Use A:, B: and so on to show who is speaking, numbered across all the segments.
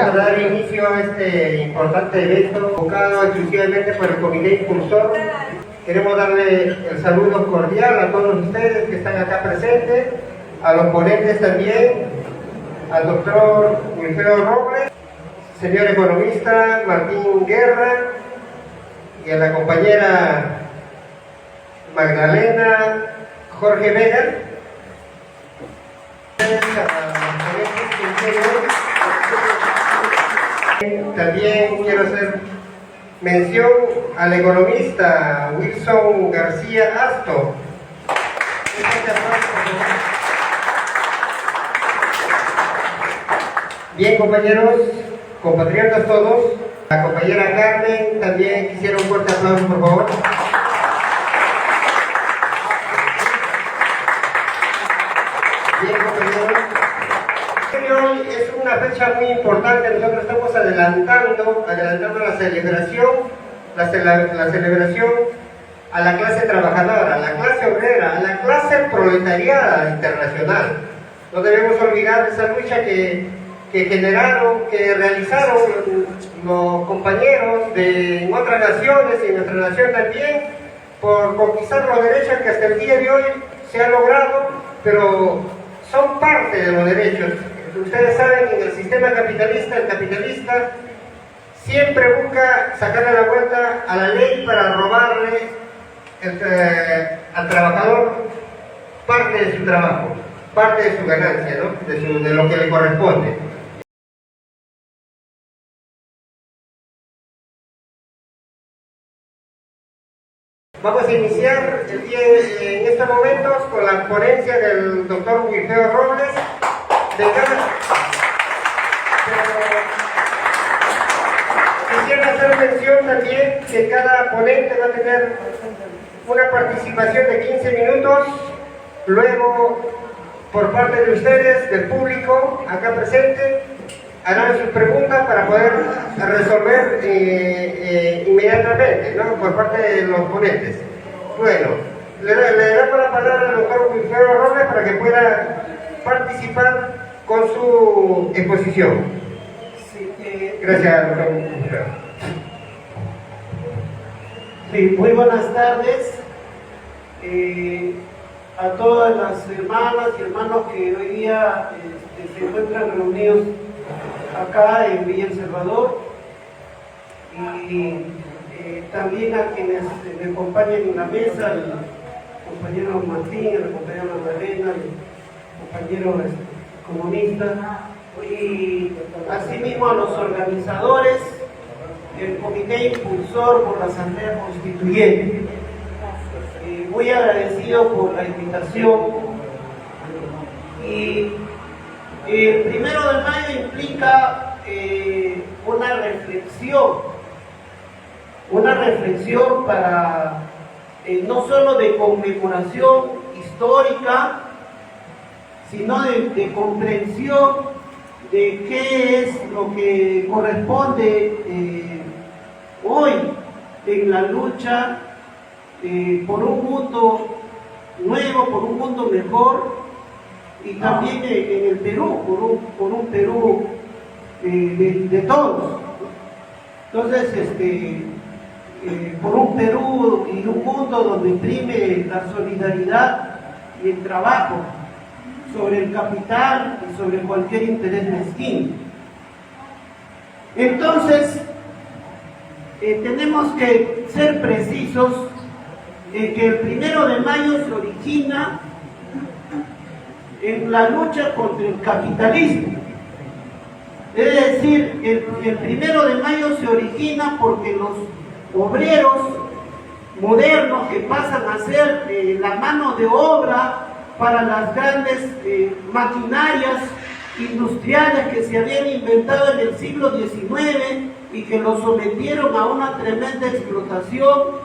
A: Vamos a dar inicio a este importante evento convocado exclusivamente por el Comité Impulsor. Queremos darle el saludo cordial a todos ustedes que están acá presentes, a los ponentes también, al doctor Wilfredo Robles, señor economista Martín Guerra y a la compañera Magdalena Jorge Vega. También quiero hacer mención al economista Wilson García Asto. Bien, compañeros, compatriotas todos, la compañera Carmen también quisiera un fuerte aplauso, por favor. Bien, compañeros. Hoy es una fecha muy importante. Nosotros estamos adelantando la celebración a la clase trabajadora, a la clase obrera, a la clase proletariada internacional. No debemos olvidar esa lucha que realizaron los compañeros de otras naciones y en nuestra nación también, por conquistar los derechos que hasta el día de hoy se han logrado, pero son parte de los derechos. Ustedes saben que en el sistema capitalista, el capitalista siempre busca sacarle la vuelta a la ley para robarle al trabajador parte de su trabajo, parte de su ganancia, ¿no? de lo que le corresponde. Vamos a iniciar en estos momentos con la ponencia del doctor Wilfredo Robles. Quisiera hacer mención también que cada ponente va a tener una participación de 15 minutos. Luego, por parte de ustedes, del público acá presente, harán sus preguntas para poder resolver inmediatamente, ¿no? Por parte de los ponentes. Bueno, le damos la palabra al doctor Wilfredo Robles para que pueda participar con su exposición.
B: Sí,
A: gracias, doctor Wilfredo.
B: Sí, muy buenas tardes a todas las hermanas y hermanos que hoy día se encuentran reunidos acá en Villa El Salvador, y también a quienes me acompañan en la mesa, al compañero Martín, a la compañera Magdalena, al compañero comunista, y asimismo a los organizadores, el Comité Impulsor por la Asamblea Constituyente. Muy agradecido por la invitación. Y el 1 de mayo implica una reflexión para no solo de conmemoración histórica, sino de comprensión de qué es lo que corresponde hoy en la lucha por un mundo nuevo, por un mundo mejor, y también en el Perú, por un Perú de todos. Entonces, por un Perú y un mundo donde prime la solidaridad y el trabajo sobre el capital y sobre cualquier interés mezquino. Entonces, tenemos que ser precisos en que el 1 de mayo se origina en la lucha contra el capitalismo. Es decir, el 1 de mayo se origina porque los obreros modernos que pasan a ser la mano de obra para las grandes maquinarias industriales que se habían inventado en el siglo XIX y que los sometieron a una tremenda explotación,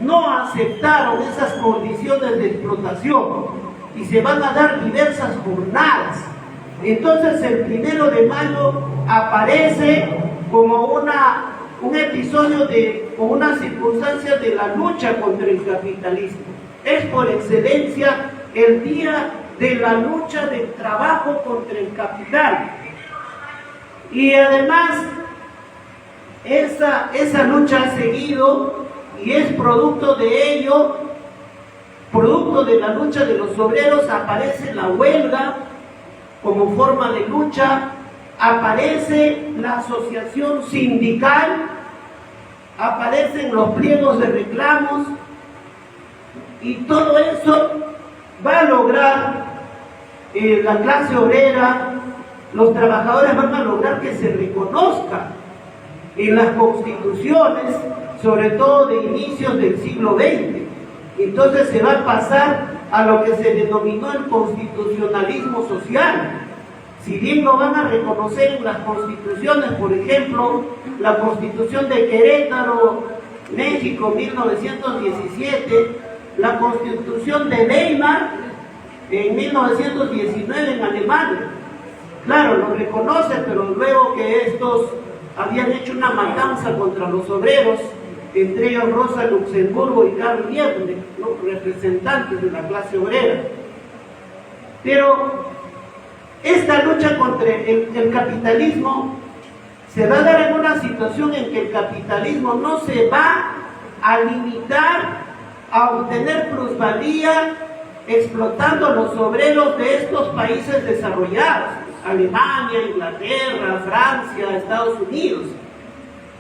B: no aceptaron esas condiciones de explotación y se van a dar diversas jornadas. Entonces el 1 de mayo aparece como un episodio o una circunstancia de la lucha contra el capitalismo. Es por excelencia el día de la lucha del trabajo contra el capital. Y además, esa lucha ha seguido y es producto de ello, producto de la lucha de los obreros, aparece la huelga como forma de lucha, aparece la asociación sindical, aparecen los pliegos de reclamos, y todo eso va a lograr la clase obrera, los trabajadores van a lograr que se reconozca en las constituciones, sobre todo de inicios del siglo XX. Entonces se va a pasar a lo que se denominó el constitucionalismo social. Si bien lo van a reconocer en las constituciones, por ejemplo, la Constitución de Querétaro, México, 1917, la Constitución de Weimar, en 1919 en Alemania. Claro, lo reconocen, pero luego que estos habían hecho una matanza contra los obreros, entre ellos Rosa Luxemburgo y Karl Liebknecht, ¿no?, representantes de la clase obrera. Pero esta lucha contra el capitalismo se va a dar en una situación en que el capitalismo no se va a limitar a obtener plusvalía explotando a los obreros de estos países desarrollados, Alemania, Inglaterra, Francia, Estados Unidos,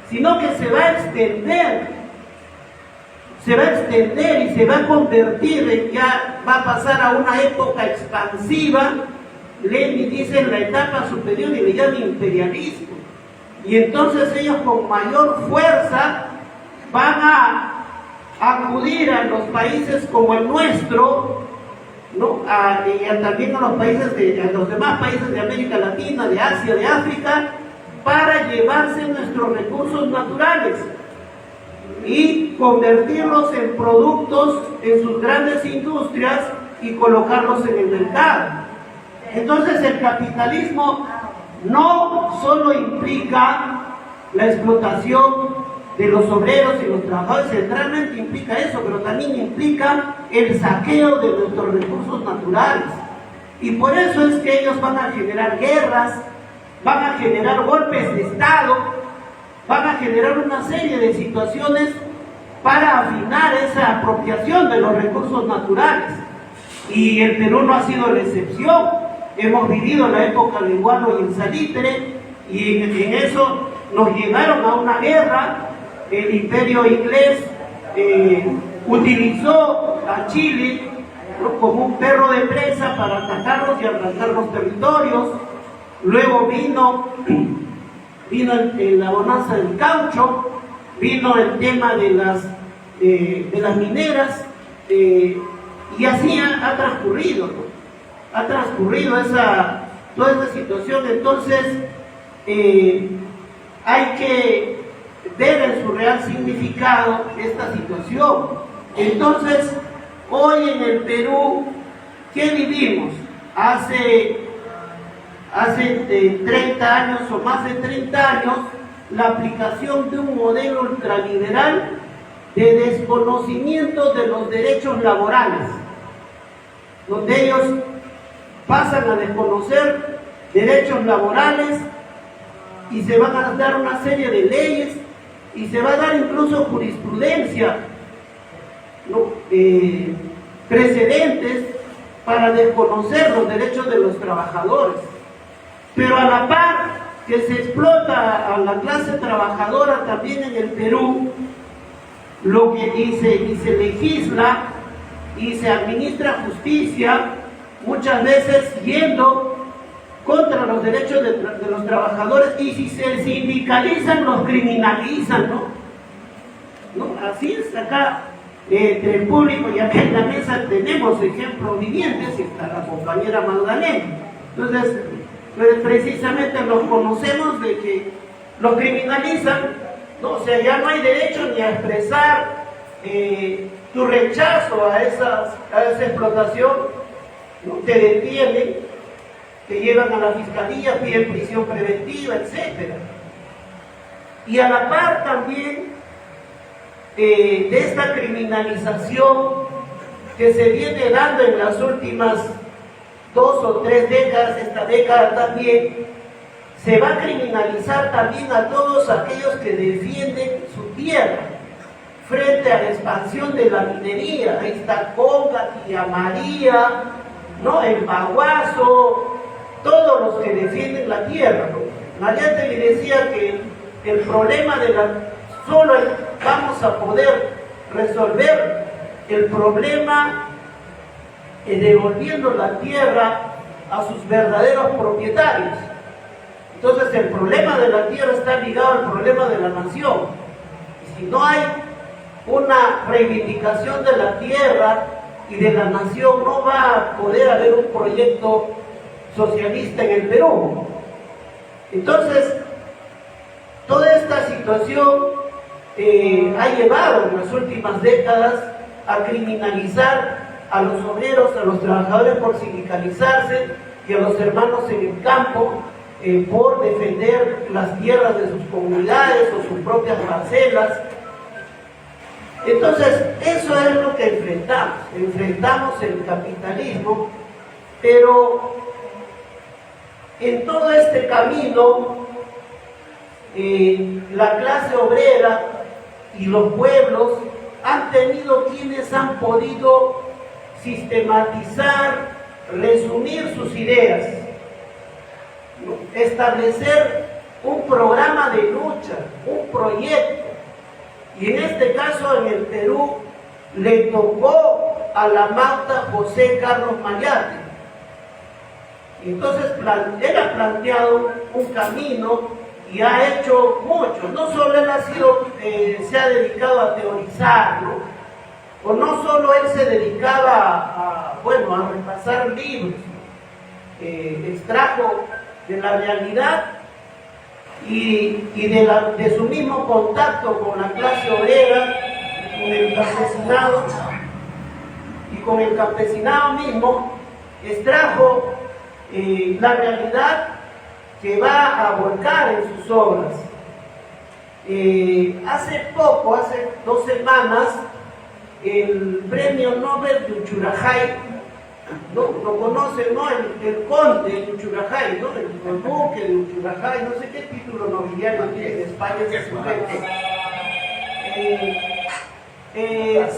B: sino que se va a extender y se va a convertir en, ya va a pasar a una época expansiva. Lenin dice en la etapa superior y le llama imperialismo, y entonces ellos con mayor fuerza van a acudir a los países como el nuestro, ¿no?, y también a los demás países de América Latina, de Asia, de África, para llevarse nuestros recursos naturales y convertirlos en productos en sus grandes industrias y colocarlos en el mercado. Entonces el capitalismo no solo implica la explotación de los obreros y los trabajadores, centralmente implica eso, pero también implica el saqueo de nuestros recursos naturales. Y por eso es que ellos van a generar guerras, van a generar golpes de Estado, van a generar una serie de situaciones para afinar esa apropiación de los recursos naturales. Y el Perú no ha sido la excepción. Hemos vivido la época del guano y el salitre, y en eso nos llevaron a una guerra. El imperio inglés utilizó a Chile, ¿no?, como un perro de presa para atacarlos y arrancar los territorios. Luego vino la bonanza del caucho, vino el tema de las mineras, y así ha transcurrido, ¿no? Ha transcurrido toda esa situación. Entonces hay que ver en su real significado esta situación. Entonces, hoy en el Perú, ¿qué vivimos? Hace 30 años o más de 30 años, la aplicación de un modelo ultraliberal de desconocimiento de los derechos laborales, donde ellos pasan a desconocer derechos laborales y se van a dar una serie de leyes y se va a dar incluso jurisprudencia, ¿no?, precedentes para desconocer los derechos de los trabajadores. Pero a la par que se explota a la clase trabajadora también en el Perú, lo que y se legisla y se administra justicia, muchas veces yendo contra los derechos de los trabajadores, y si se sindicalizan los criminalizan, ¿no? Así es. Acá entre el público y acá en la mesa tenemos ejemplos vivientes, y está la compañera Magdalena. Entonces, precisamente los conocemos de que los criminalizan, ¿no? O sea, ya no hay derecho ni a expresar tu rechazo a esa explotación, ¿no? Te detienen, te llevan a la fiscalía, piden prisión preventiva, etc. Y a la par también de esta criminalización que se viene dando en las últimas 2 o 3 décadas, esta década también, se va a criminalizar también a todos aquellos que defienden su tierra frente a la expansión de la minería. Ahí está Conga, Tía María, ¿no? El Baguazo, todos los que defienden la tierra, ¿no? Mariátegui decía que el problema solo vamos a poder resolver el problema devolviendo la tierra a sus verdaderos propietarios. Entonces el problema de la tierra está ligado al problema de la nación. Y si no hay una reivindicación de la tierra y de la nación, no va a poder haber un proyecto socialista en el Perú. Entonces, toda esta situación ha llevado en las últimas décadas a criminalizar a los obreros, a los trabajadores por sindicalizarse y a los hermanos en el campo por defender las tierras de sus comunidades o sus propias parcelas. Entonces, eso es lo que enfrentamos el capitalismo, pero en todo este camino, la clase obrera y los pueblos han tenido quienes han podido sistematizar, resumir sus ideas, establecer un programa de lucha, un proyecto. Y en este caso, en el Perú, le tocó a la Mauta José Carlos Mariátegui. Entonces, él ha planteado un camino y ha hecho mucho. No solo él se ha dedicado a teorizar, ¿no? O no solo él se dedicaba a repasar libros, extrajo de la realidad y de su mismo contacto con la clase obrera, con el campesinado, y con el campesinado mismo, extrajo la realidad que va a volcar en sus obras. Hace 2 semanas, el premio Nobel de Uchurajay, ¿no? Lo conocen, ¿no? El conde de Uchurajay, ¿no? El duque de Uchurajay, no sé qué título nobiliario tiene en España ese sujeto.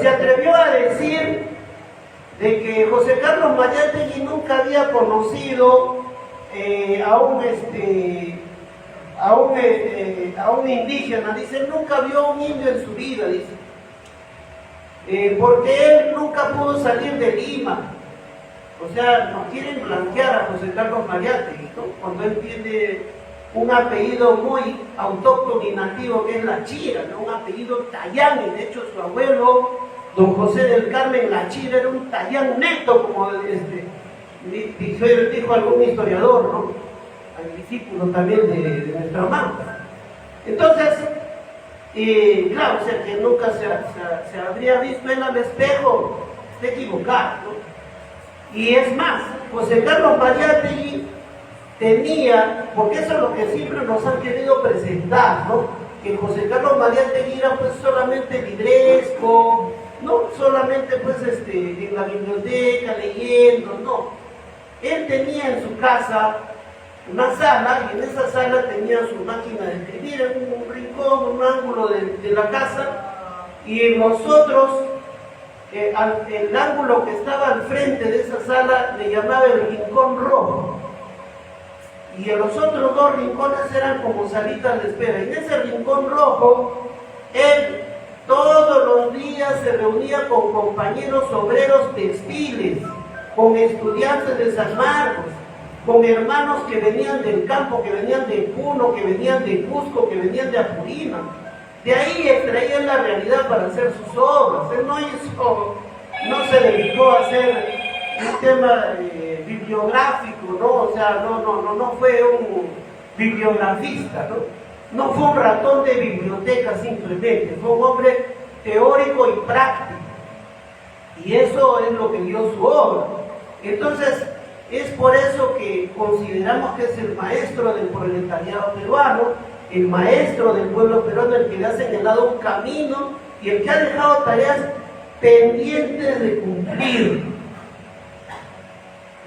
B: Se atrevió a decir de que José Carlos Mariátegui nunca había conocido a un indígena. Dice, nunca vio a un indio en su vida, dice. Porque él nunca pudo salir de Lima. O sea, nos quieren blanquear a José Carlos Mariátegui, ¿no? Cuando él tiene un apellido muy autóctono y nativo, que es La Chira, ¿no? Un apellido tayán, y de hecho su abuelo, don José del Carmen La Chira, era un tayán neto, como dijo algún historiador, ¿no? Al discípulo también de nuestra Mauta. Entonces, claro, o sea, que nunca se habría visto él al espejo, está equivocado, ¿no? Y es más, José Carlos Mariátegui tenía, porque eso es lo que siempre nos han querido presentar, ¿no? Que José Carlos Mariátegui era pues solamente libresco, no solamente pues en la biblioteca leyendo, no. Él tenía en su casa una sala, y en esa sala tenía su máquina de escribir en un rincón, un ángulo de la casa, y nosotros, el ángulo que estaba al frente de esa sala le llamaba el rincón rojo, y los otros 2 rincones eran como salitas de espera. Y en ese rincón rojo, él todos los días se reunía con compañeros obreros textiles, con estudiantes de San Marcos, con hermanos que venían del campo, que venían de Puno, que venían de Cusco, que venían de Apurímac. De ahí extraían la realidad para hacer sus obras. Él no se dedicó a hacer un tema bibliográfico, ¿no? O sea, no fue un bibliografista, ¿no? No fue un ratón de biblioteca simplemente, fue un hombre teórico y práctico. Y eso es lo que dio su obra. Entonces, es por eso que consideramos que es el maestro del proletariado peruano, el maestro del pueblo peruano, el que le ha señalado un camino y el que ha dejado tareas pendientes de cumplir.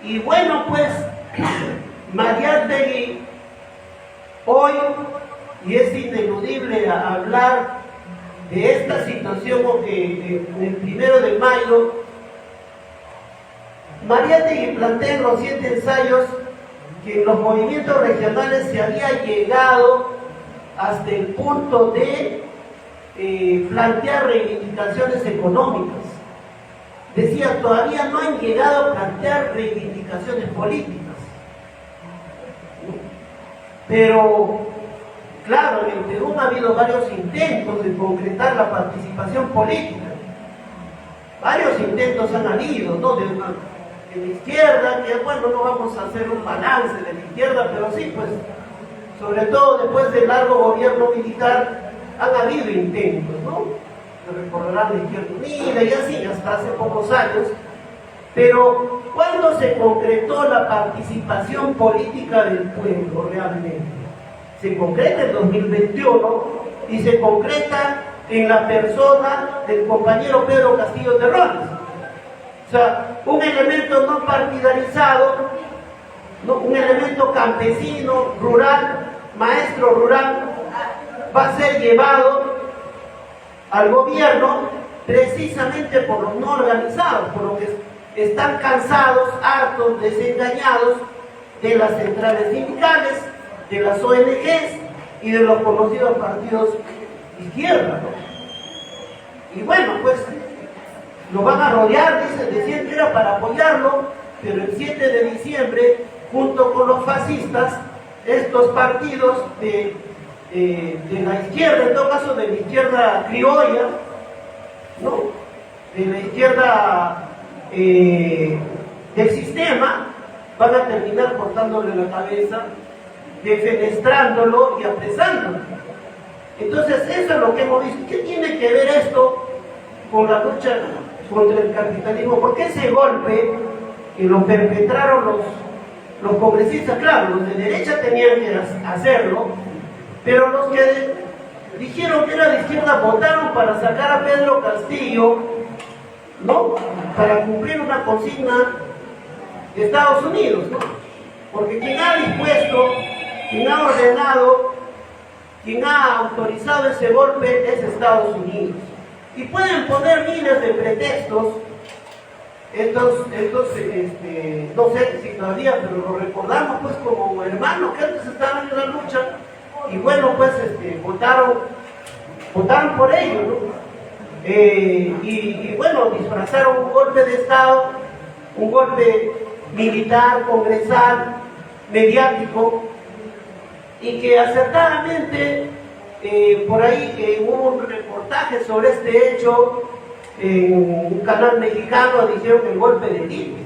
B: Y bueno, pues, Mariátegui Hoy, y es ineludible hablar de esta situación que el 1 de mayo, Mariátegui plantea en los 7 ensayos que en los movimientos regionales se había llegado hasta el punto de plantear reivindicaciones económicas. Decía, todavía no han llegado a plantear reivindicaciones políticas. Pero, claro, en el Perú ha habido varios intentos de concretar la participación política. Varios intentos han habido, ¿no? De la izquierda, que bueno, no vamos a hacer un balance de la izquierda, pero sí, pues, sobre todo después del largo gobierno militar, han habido intentos, ¿no? Se recordarán la Izquierda Unida y así, hasta hace pocos años. Pero, ¿cuándo se concretó la participación política del pueblo realmente? Se concreta en 2021 y se concreta en la persona del compañero Pedro Castillo Terrones. O sea, un elemento no partidarizado, ¿no? Un elemento campesino, rural, maestro rural, va a ser llevado al gobierno precisamente por los no organizados, por los que están cansados, hartos, desengañados de las centrales sindicales, de las ONGs y de los conocidos partidos de izquierda, ¿no? Y bueno, pues lo van a rodear, decían que era para apoyarlo, pero el 7 de diciembre, junto con los fascistas, estos partidos de la izquierda, en todo caso de la izquierda criolla, ¿no? De la izquierda del sistema, van a terminar cortándole la cabeza, defenestrándolo y apresándolo. Entonces, eso es lo que hemos visto. ¿Qué tiene que ver esto con la lucha contra el capitalismo? Porque ese golpe que lo perpetraron los congresistas, claro, los de derecha tenían que hacerlo, pero los que dijeron que era de izquierda votaron para sacar a Pedro Castillo, ¿no? Para cumplir una consigna de Estados Unidos, ¿no? Porque quien ha dispuesto, quien ha ordenado, quien ha autorizado ese golpe es Estados Unidos. Y pueden poner miles de pretextos, no sé si todavía, pero lo recordamos pues como hermanos que antes estaban en la lucha, y bueno, pues votaron por ello, ¿no? Y bueno, disfrazaron un golpe de Estado, un golpe militar, congresal, mediático, y que acertadamente por ahí hubo un reportaje sobre este hecho en un canal mexicano, dijeron que el golpe de litio.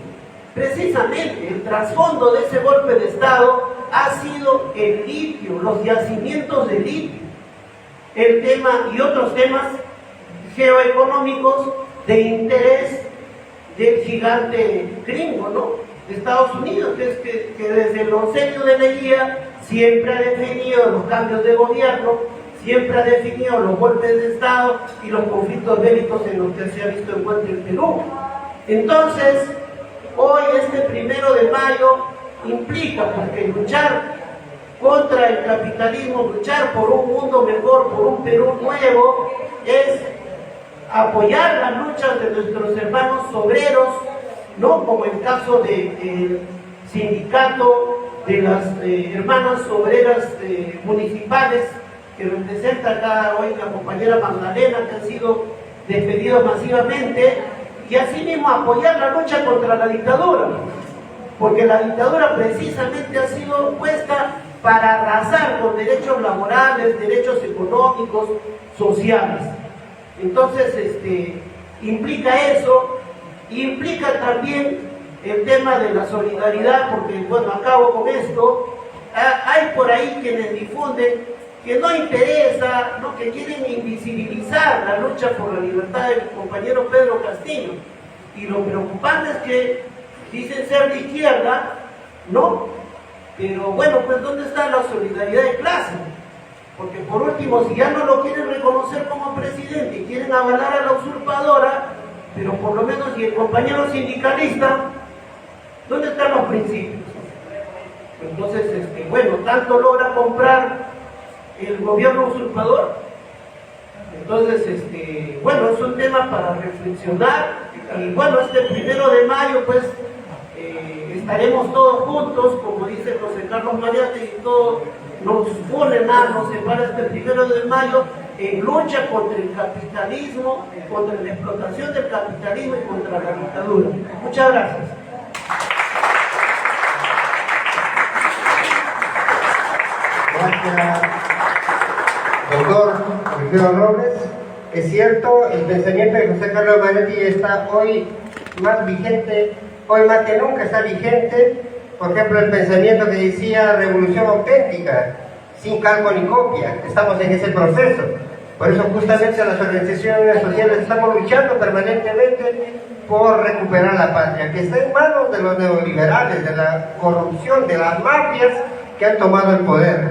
B: Precisamente el trasfondo de ese golpe de Estado ha sido el litio, los yacimientos de litio, el tema y otros temas geoeconómicos de interés del gigante gringo, ¿no? De Estados Unidos, que es que desde el oncenio de Leguía siempre ha definido los cambios de gobierno, siempre ha definido los golpes de Estado y los conflictos bélicos en los que se ha visto envuelto el Perú. Entonces, hoy este 1 de mayo implica, porque luchar contra el capitalismo, luchar por un mundo mejor, por un Perú nuevo, es apoyar las luchas de nuestros hermanos obreros, ¿no? Como el caso del sindicato de las hermanas obreras municipales que representa acá hoy la compañera Magdalena, que han sido despedidos masivamente, y asimismo apoyar la lucha contra la dictadura, porque la dictadura precisamente ha sido puesta para arrasar con derechos laborales, derechos económicos, sociales. Entonces, implica eso, implica también el tema de la solidaridad, porque, bueno, acabo con esto, hay por ahí quienes difunden que no interesa, ¿no? Que quieren invisibilizar la lucha por la libertad de mi compañero Pedro Castillo. Y lo preocupante es que dicen ser de izquierda, ¿no? Pero bueno, pues ¿dónde está la solidaridad de clase? Porque por último, si ya no lo quieren reconocer como presidente y quieren avalar a la usurpadora, pero por lo menos y el compañero sindicalista, ¿dónde están los principios? Entonces, bueno, tanto logra comprar el gobierno usurpador. Entonces, bueno, es un tema para reflexionar. Y bueno, este 1 de mayo, pues, estaremos todos juntos, como dice José Carlos Mariátegui, y todos nos une más, nos separa este 1 de mayo en lucha contra el capitalismo, contra la explotación del capitalismo y contra la dictadura. Muchas gracias.
A: Gracias, doctor Wilfredo Robles. Es cierto, el pensamiento de José Carlos Mariátegui está hoy más vigente, hoy más que nunca está vigente. Por ejemplo, el pensamiento que decía revolución auténtica, sin calco ni copia. Estamos en ese proceso. Por eso justamente las organizaciones sociales estamos luchando permanentemente por recuperar la patria, que está en manos de los neoliberales, de la corrupción, de las mafias que han tomado el poder.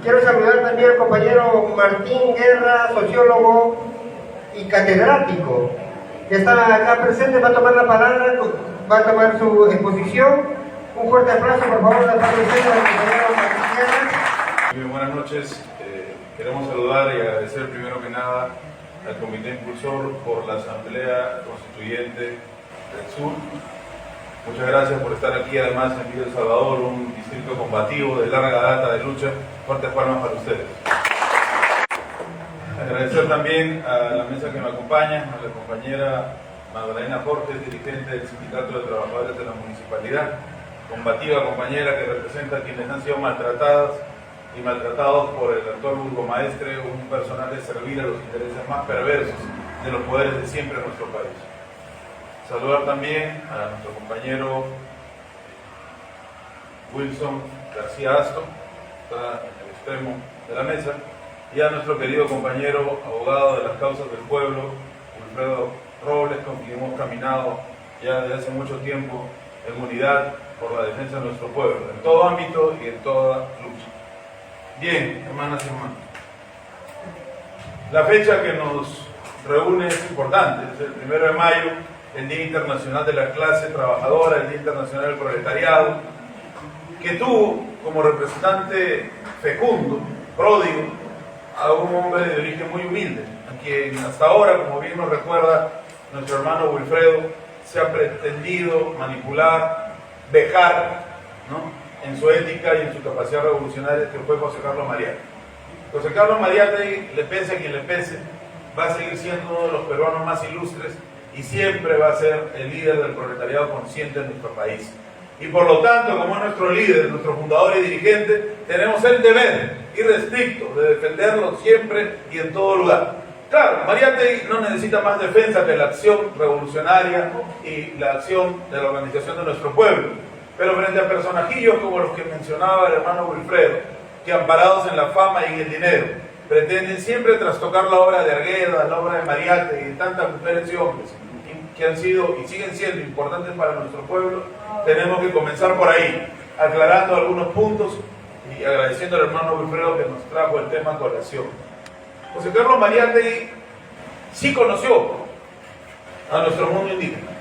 A: Quiero saludar también al compañero Martín Guerra, sociólogo y catedrático, que está acá presente, va a tomar la palabra, va a tomar su exposición. Un fuerte aplauso, por favor, de parte del compañero Martín Guerra.
C: Muy buenas noches. Queremos saludar y agradecer primero que nada al Comité Impulsor por la Asamblea Constituyente del Sur. Muchas gracias por estar aquí, además en Villa El Salvador, un distrito combativo de larga data de lucha. Fuertes palmas para ustedes. Agradecer también a la mesa que me acompaña, a la compañera Magdalena Portes, dirigente del Sindicato de Trabajadores de la Municipalidad, combativa compañera que representa a quienes han sido maltratadas y maltratados por el actual burgomaestre, un personaje servil a los intereses más perversos de los poderes de siempre en nuestro país. Saludar también a nuestro compañero Wilson García Asto, que está en el extremo de la mesa, y a nuestro querido compañero abogado de las causas del pueblo, Wilfredo Robles, con quien hemos caminado ya desde hace mucho tiempo en unidad por la defensa de nuestro pueblo, en todo ámbito y en toda lucha. Bien, hermanas y hermanos, la fecha que nos reúne es importante, es el 1 de mayo, el Día Internacional de la Clase Trabajadora, el Día Internacional del Proletariado, que tuvo como representante fecundo, pródigo, a un hombre de origen muy humilde, a quien hasta ahora, como bien nos recuerda nuestro hermano Wilfredo, se ha pretendido manipular, vejar, ¿no?, en su ética y en su capacidad revolucionaria, que fue José Carlos Mariátegui. José Carlos Mariátegui, le pese a quien le pese, va a seguir siendo uno de los peruanos más ilustres y siempre va a ser el líder del proletariado consciente de nuestro país. Y por lo tanto, como es nuestro líder, nuestro fundador y dirigente, tenemos el deber irrestricto de defenderlo siempre y en todo lugar. Claro, Mariátegui no necesita más defensa que la acción revolucionaria y la acción de la organización de nuestro pueblo. Pero frente a personajillos como los que mencionaba el hermano Wilfredo, que amparados en la fama y en el dinero, pretenden siempre trastocar la obra de Argueda, la obra de Mariátegui y de tantas mujeres y hombres que han sido y siguen siendo importantes para nuestro pueblo, tenemos que comenzar por ahí, aclarando algunos puntos y agradeciendo al hermano Wilfredo que nos trajo el tema a colación. José Carlos Mariátegui sí conoció a nuestro mundo indígena.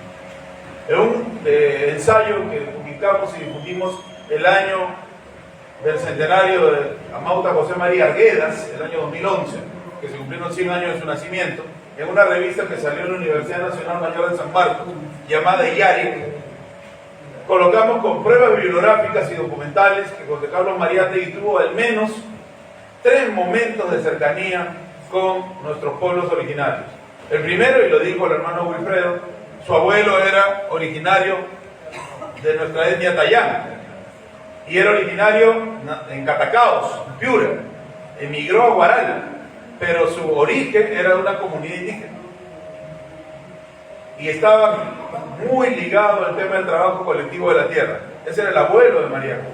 C: En un ensayo que publicamos y difundimos el año del centenario de Amauta José María Arguedas, el año 2011, que se cumplieron 100 años de su nacimiento, en una revista que salió en la Universidad Nacional Mayor de San Marcos, llamada IARI, colocamos con pruebas bibliográficas y documentales que José Carlos Mariátegui tuvo al menos 3 momentos de cercanía con nuestros pueblos originarios. El primero, y lo dijo el hermano Wilfredo, su abuelo era originario de nuestra etnia tayana y era originario en Catacaos, en Piura, emigró a Guaral, pero su origen era de una comunidad indígena y estaba muy ligado al tema del trabajo colectivo de la tierra. Ese era el abuelo de Mariátegui.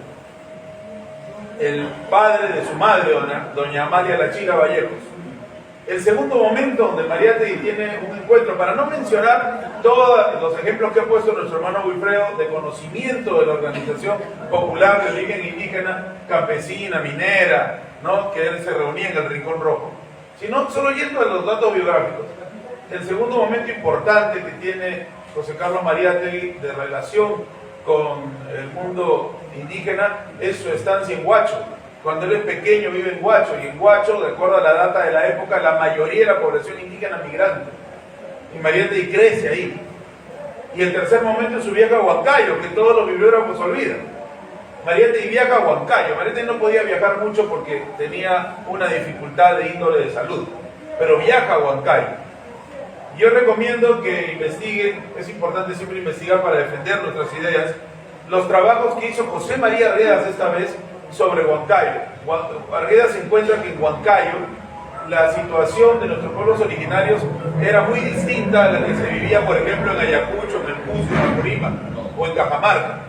C: El padre de su madre, doña Amalia Lachira Vallejos. El segundo momento donde Mariátegui tiene un encuentro, para no mencionar todos los ejemplos que ha puesto nuestro hermano Wilfredo de conocimiento de la organización popular de origen indígena, campesina, minera, ¿no?, que él se reunía en el Rincón Rojo, sino solo yendo a los datos biográficos. El segundo momento importante que tiene José Carlos Mariátegui de relación con el mundo indígena es su estancia en Huacho. Cuando él es pequeño vive en Huacho, y en Huacho, de acuerdo a la data de la época, la mayoría de la población indígena migrante. Y Mariátegui crece ahí. Y el tercer momento es su viaje a Huancayo, que todos los bibliógrafos olvidan. Mariátegui viaja a Huancayo. Mariátegui no podía viajar mucho porque tenía una dificultad de índole de salud, pero viaja a Huancayo. Yo recomiendo que investiguen, es importante siempre investigar para defender nuestras ideas, los trabajos que hizo José María Arguedas esta vez sobre Huancayo. Arguedas encuentra que en Huancayo la situación de nuestros pueblos originarios era muy distinta a la que se vivía, por ejemplo, en Ayacucho, en el Cusco, en Apurímac o en Cajamarca,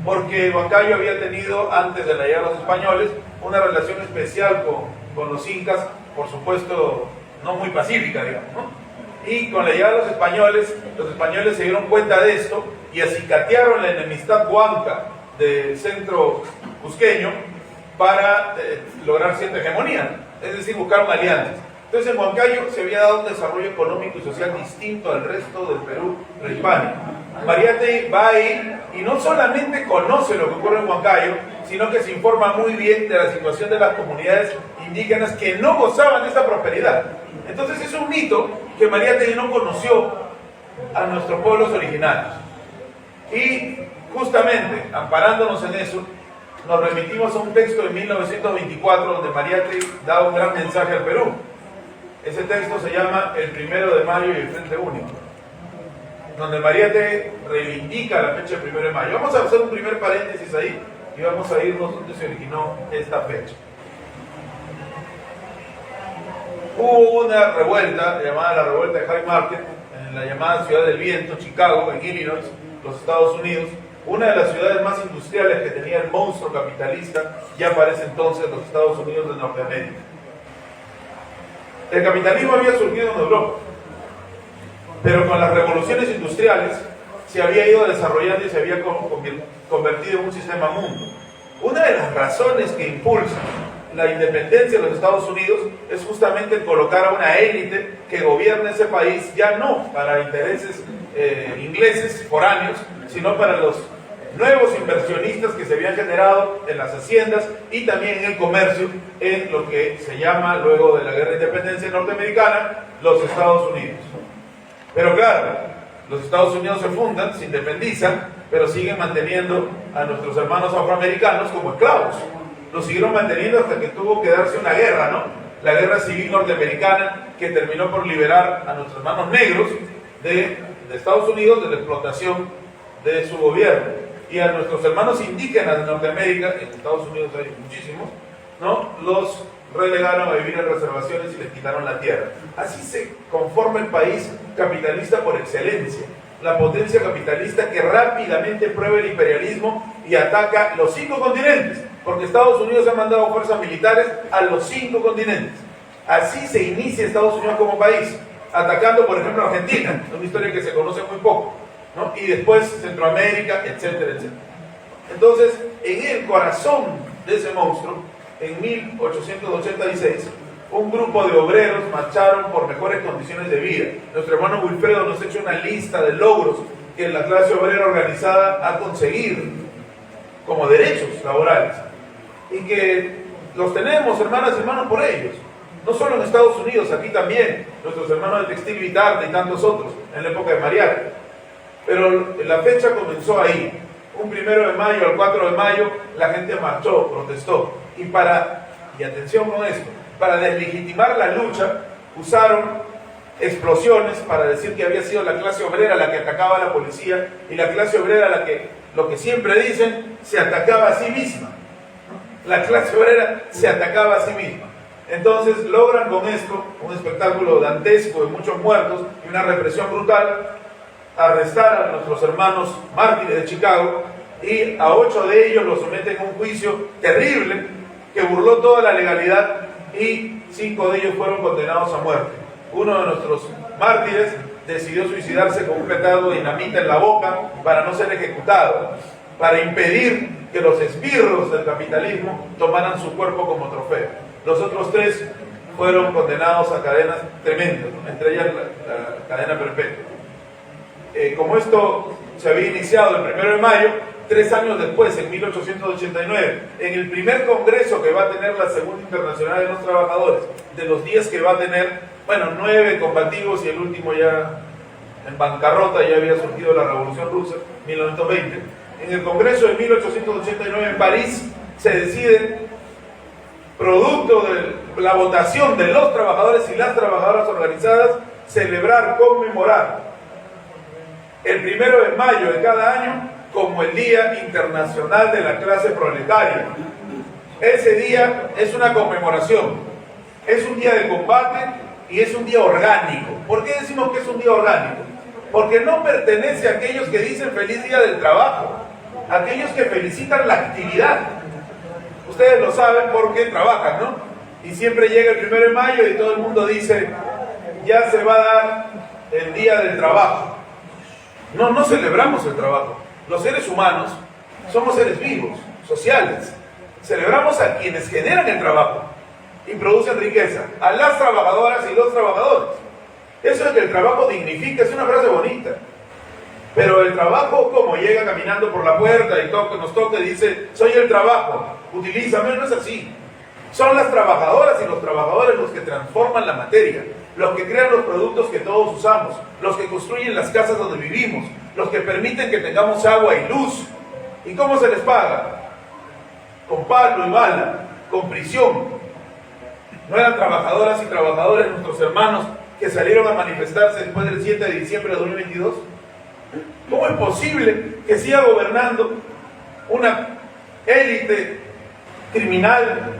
C: porque Huancayo había tenido, antes de la llegada de los españoles, una relación especial con los incas, por supuesto, no muy pacífica, digamos, ¿no? Y con la llegada de los españoles se dieron cuenta de esto y acicatearon la enemistad huanca del centro cusqueño para lograr cierta hegemonía, es decir, buscaron alianzas. Entonces en Huancayo se había dado un desarrollo económico y social distinto al resto del Perú prehispánico. Mariátegui va ahí y no solamente conoce lo que ocurre en Huancayo, sino que se informa muy bien de la situación de las comunidades indígenas que no gozaban de esta prosperidad. Entonces es un mito que Mariátegui no conoció a nuestros pueblos originarios. Y justamente, amparándonos en eso, nos remitimos a un texto de 1924 donde Mariátegui da un gran mensaje al Perú. Ese texto se llama El 1 de mayo y el Frente Único, donde Mariátegui reivindica la fecha del 1 de mayo. Vamos a hacer un primer paréntesis ahí y vamos a irnos donde se originó esta fecha. Hubo una revuelta llamada la revuelta de High Market en la llamada Ciudad del Viento, Chicago, en Illinois, los Estados Unidos, una de las ciudades más industriales que tenía el monstruo capitalista ya para ese entonces los Estados Unidos de Norteamérica. El capitalismo había surgido en Europa, pero con las revoluciones industriales se había ido desarrollando y se había convertido en un sistema mundo. Una de las razones que impulsa la independencia de los Estados Unidos es justamente el colocar a una élite que gobierne ese país, ya no para intereses ingleses foráneos, sino para los nuevos inversionistas que se habían generado en las haciendas y también en el comercio, en lo que se llama, luego de la guerra de independencia norteamericana, los Estados Unidos. Pero claro, los Estados Unidos se fundan, se independizan, pero siguen manteniendo a nuestros hermanos afroamericanos como esclavos. Los siguieron manteniendo hasta que tuvo que darse una guerra, ¿no? La guerra civil norteamericana, que terminó por liberar a nuestros hermanos negros de Estados Unidos de la explotación de su gobierno. Y a nuestros hermanos indígenas de Norteamérica, en Estados Unidos hay muchísimos, ¿no? Los relegaron a vivir en reservaciones y les quitaron la tierra. Así se conforma el país capitalista por excelencia. La potencia capitalista que rápidamente prueba el imperialismo y ataca los 5 continentes, porque Estados Unidos ha mandado fuerzas militares a los 5 continentes. Así se inicia Estados Unidos como país, atacando por ejemplo a Argentina, una historia que se conoce muy poco, ¿no? Y después Centroamérica, etcétera, etcétera. Entonces, en el corazón de ese monstruo, en 1886, un grupo de obreros marcharon por mejores condiciones de vida. Nuestro hermano Wilfredo nos ha hecho una lista de logros que la clase obrera organizada ha conseguido como derechos laborales y que los tenemos, hermanas y hermanos, por ellos. No solo en Estados Unidos, aquí también, nuestros hermanos de Textil Vitarte y tantos otros, en la época de Mariátegui. Pero la fecha comenzó ahí. Un 1 de mayo al 4 de mayo la gente marchó, protestó. Y atención con esto, para deslegitimar la lucha, usaron explosiones para decir que había sido la clase obrera la que atacaba a la policía y la clase obrera la que, lo que siempre dicen, se atacaba a sí misma. La clase obrera se atacaba a sí misma. Entonces logran con esto, un espectáculo dantesco de muchos muertos y una represión brutal, arrestar a nuestros hermanos mártires de Chicago y a 8 de ellos los someten a un juicio terrible que burló toda la legalidad y 5 de ellos fueron condenados a muerte. Uno de nuestros mártires decidió suicidarse con un petardo de dinamita en la boca para no ser ejecutado, para impedir que los esbirros del capitalismo tomaran su cuerpo como trofeo. Los otros 3 fueron condenados a cadenas tremendas, ¿no? Entre ellas la cadena perpetua. Como esto se había iniciado el 1 de mayo, 3 años después, en 1889, en el primer congreso que va a tener la Segunda Internacional de los Trabajadores, de los 10 que va a tener, bueno, 9 combativos y el último ya en bancarrota, ya había surgido la Revolución Rusa, 1920. En el congreso de 1889 en París se decide, producto de la votación de los trabajadores y las trabajadoras organizadas, celebrar, conmemorar el 1 de mayo de cada año como el Día Internacional de la Clase Proletaria. Ese día es una conmemoración, es un día de combate y es un día orgánico. ¿Por qué decimos que es un día orgánico? Porque no pertenece a aquellos que dicen feliz día del trabajo, a aquellos que felicitan la actividad. Ustedes lo saben porque trabajan, ¿no? Y siempre llega el 1 de mayo y todo el mundo dice, ya se va a dar el día del trabajo. No, no celebramos el trabajo. Los seres humanos somos seres vivos, sociales. Celebramos a quienes generan el trabajo y producen riqueza, a las trabajadoras y los trabajadores. Eso de que el trabajo dignifica es una frase bonita. Pero el trabajo, como llega caminando por la puerta y nos toca y dice, soy el trabajo, utilízame, no es así. Son las trabajadoras y los trabajadores los que transforman la materia, los que crean los productos que todos usamos, los que construyen las casas donde vivimos, los que permiten que tengamos agua y luz. ¿Y cómo se les paga? Con palo y bala, con prisión. ¿No eran trabajadoras y trabajadores nuestros hermanos que salieron a manifestarse después del 7 de diciembre de 2022? ¿Cómo es posible que siga gobernando una élite criminal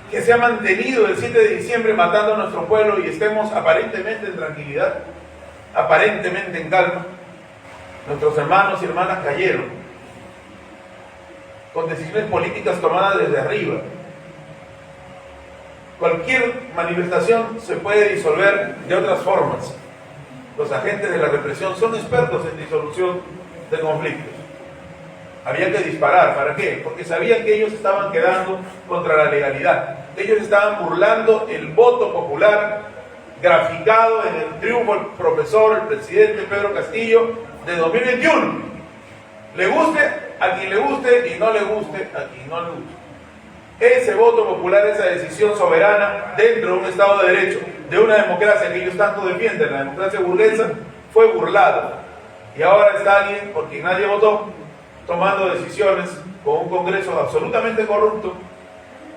C: que se ha mantenido el 7 de diciembre matando a nuestro pueblo y estemos aparentemente en tranquilidad, aparentemente en calma? Nuestros hermanos y hermanas cayeron con decisiones políticas tomadas desde arriba. Cualquier manifestación se puede disolver de otras formas. Los agentes de la represión son expertos en disolución de conflictos. Había que disparar, ¿para qué? Porque sabían que ellos estaban quedando contra la legalidad. Ellos estaban burlando el voto popular graficado en el triunfo del profesor, el presidente Pedro Castillo de 2021. Le guste a quien le guste y no le guste a quien no le guste. Ese voto popular, esa decisión soberana dentro de un Estado de Derecho, de una democracia que ellos tanto defienden, la democracia burguesa, fue burlado. Y ahora está alguien por quien nadie votó, tomando decisiones con un Congreso absolutamente corrupto,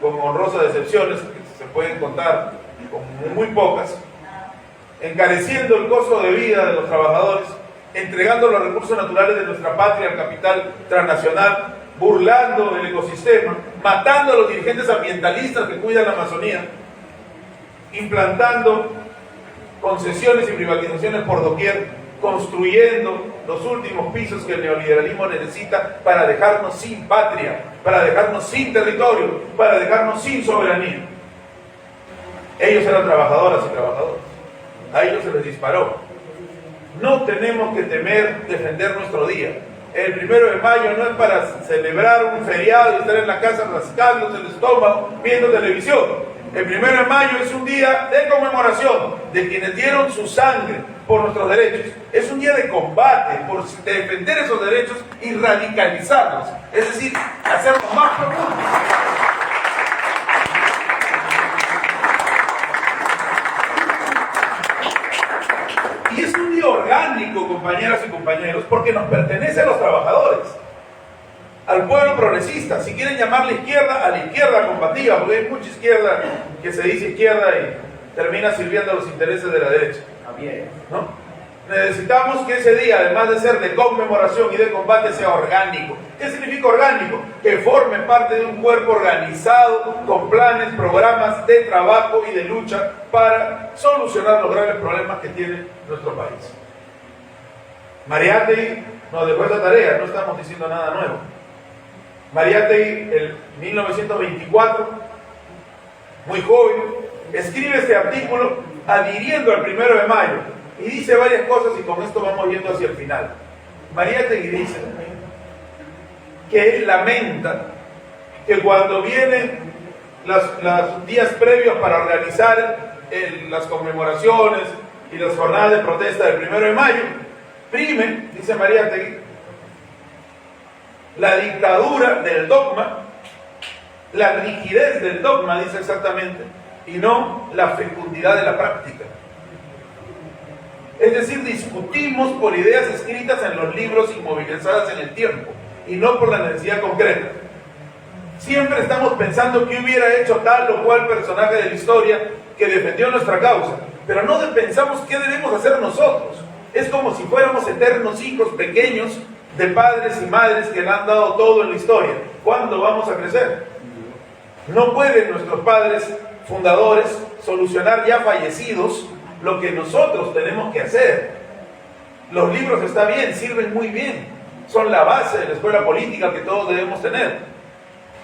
C: con honrosas excepciones, que se pueden contar con muy pocas, encareciendo el costo de vida de los trabajadores, entregando los recursos naturales de nuestra patria al capital transnacional, burlando el ecosistema, matando a los dirigentes ambientalistas que cuidan la Amazonía, implantando concesiones y privatizaciones por doquier, construyendo los últimos pisos que el neoliberalismo necesita para dejarnos sin patria, para dejarnos sin territorio, para dejarnos sin soberanía. Ellos eran trabajadoras y trabajadores. A ellos se les disparó. No tenemos que temer defender nuestro día. El 1 de mayo no es para celebrar un feriado y estar en la casa rascándose el estómago, viendo televisión. El 1 de mayo es un día de conmemoración de quienes dieron su sangre por nuestros derechos. Es un día de combate por defender esos derechos y radicalizarlos. Es decir, hacerlos más profundos. Y es un día orgánico, compañeras y compañeros, porque nos pertenece a los trabajadores, al pueblo progresista. Si quieren llamarle izquierda, a la izquierda combativa, porque hay mucha izquierda que se dice izquierda y termina sirviendo a los intereses de la derecha, ¿no? Necesitamos que ese día, además de ser de conmemoración y de combate, sea orgánico. ¿Qué significa orgánico? Que forme parte de un cuerpo organizado con planes, programas de trabajo y de lucha para solucionar los graves problemas que tiene nuestro país. Mariátegui nos dejó esta tarea, no estamos diciendo nada nuevo. Mariátegui, en 1924, muy joven, escribe este artículo adhiriendo al 1 de mayo y dice varias cosas, y con esto vamos yendo hacia el final. Mariátegui dice que él lamenta que cuando vienen los días previos para organizar las conmemoraciones y las jornadas de protesta del 1 de mayo, prime, dice Mariátegui, la dictadura del dogma, la rigidez del dogma, dice exactamente, y no la fecundidad de la práctica. Es decir, discutimos por ideas escritas en los libros y movilizadas en el tiempo, y no por la necesidad concreta. Siempre estamos pensando qué hubiera hecho tal o cual personaje de la historia que defendió nuestra causa, pero no pensamos qué debemos hacer nosotros. Es como si fuéramos eternos hijos pequeños de padres y madres que le han dado todo en la historia. ¿Cuándo vamos a crecer? No pueden nuestros padres fundadores solucionar ya fallecidos lo que nosotros tenemos que hacer. Los libros está bien, sirven muy bien, son la base de la escuela política que todos debemos tener,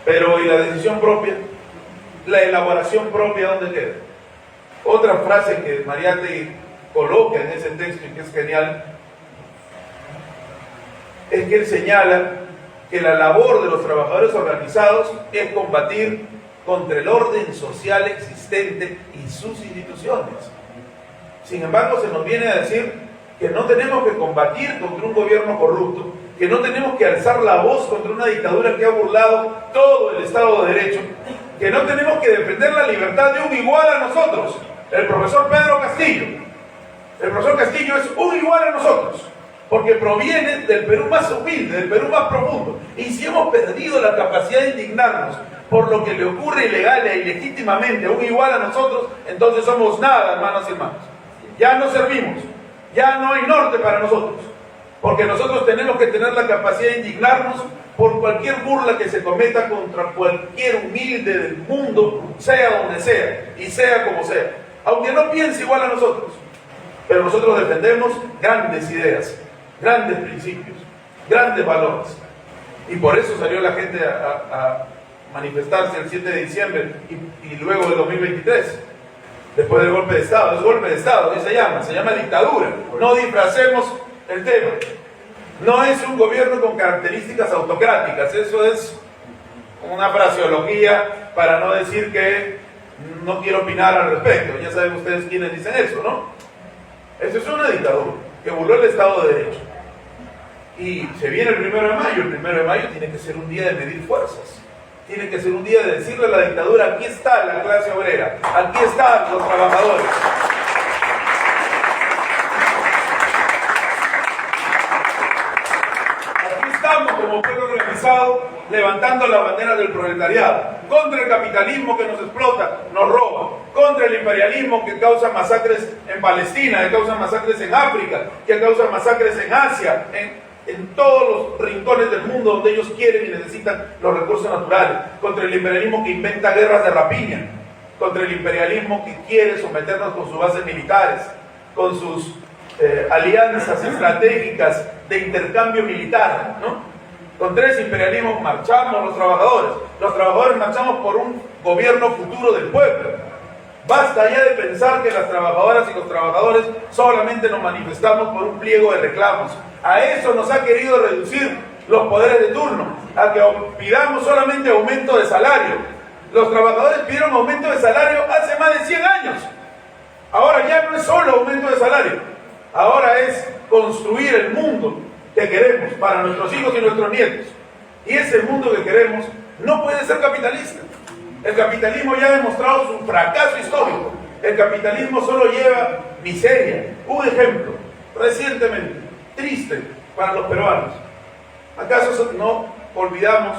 C: pero ¿y la decisión propia? La elaboración propia, ¿dónde queda? Otra frase que Mariátegui coloca en ese texto y que es genial es que él señala que la labor de los trabajadores organizados es combatir contra el orden social existente y sus instituciones. Sin embargo, se nos viene a decir que no tenemos que combatir contra un gobierno corrupto, que no tenemos que alzar la voz contra una dictadura que ha burlado todo el Estado de Derecho, que no tenemos que defender la libertad de un igual a nosotros, el profesor Pedro Castillo. El profesor Castillo es un igual a nosotros, porque proviene del Perú más humilde, del Perú más profundo. Y si hemos perdido la capacidad de indignarnos por lo que le ocurre ilegal e ilegítimamente a un igual a nosotros, entonces somos nada, hermanos y hermanas. Ya no servimos, ya no hay norte para nosotros, porque nosotros tenemos que tener la capacidad de indignarnos por cualquier burla que se cometa contra cualquier humilde del mundo, sea donde sea, y sea como sea, aunque no piense igual a nosotros. Pero nosotros defendemos grandes ideas, grandes principios, grandes valores. Y por eso salió la gente a manifestarse el 7 de diciembre y luego del 2023, después del golpe de Estado. Es golpe de Estado, ¿qué se llama dictadura. No disfracemos el tema. No es un gobierno con características autocráticas, eso es una fraseología para no decir que no quiero opinar al respecto. Ya saben ustedes quiénes dicen eso, ¿no? Eso es una dictadura que burló el Estado de Derecho. Y se viene el 1 de mayo. El 1 de mayo tiene que ser un día de medir fuerzas. Tiene que ser un día de decirle a la dictadura: aquí está la clase obrera, aquí están los trabajadores. Aquí estamos como pueblo organizado, levantando la bandera del proletariado, contra el capitalismo que nos explota, nos roba, contra el imperialismo que causa masacres en Palestina, que causa masacres en África, que causa masacres en Asia, en todos los rincones del mundo donde ellos quieren y necesitan los recursos naturales, contra el imperialismo que inventa guerras de rapiña, contra el imperialismo que quiere someternos con sus bases militares, con sus alianzas estratégicas de intercambio militar, ¿no? Contra ese imperialismo marchamos los trabajadores marchamos por un gobierno futuro del pueblo. Basta ya de pensar que las trabajadoras y los trabajadores solamente nos manifestamos por un pliego de reclamos. A eso nos ha querido reducir los poderes de turno, a que pidamos solamente aumento de salario. Los trabajadores pidieron aumento de salario hace más de 100 años. Ahora ya no es solo aumento de salario, ahora es construir el mundo que queremos para nuestros hijos y nuestros nietos. Y ese mundo que queremos no puede ser capitalista. El capitalismo ya ha demostrado su fracaso histórico. El capitalismo solo lleva miseria. Un ejemplo, recientemente, triste para los peruanos. ¿Acaso no olvidamos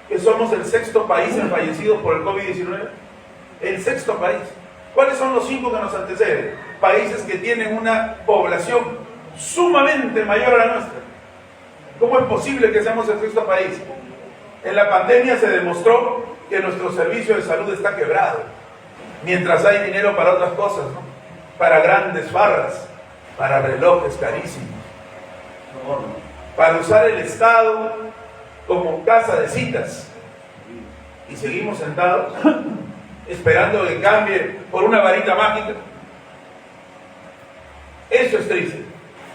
C: que somos el 6º país en fallecidos por el COVID-19? El 6º país. ¿Cuáles son los 5 que nos anteceden? Países que tienen una población sumamente mayor a la nuestra. ¿Cómo es posible que seamos el 6º país? En la pandemia se demostró que nuestro servicio de salud está quebrado, mientras hay dinero para otras cosas, ¿no? Para grandes farras, para relojes carísimos, para usar el Estado como casa de citas, y seguimos sentados esperando que cambie por una varita mágica. Eso es triste.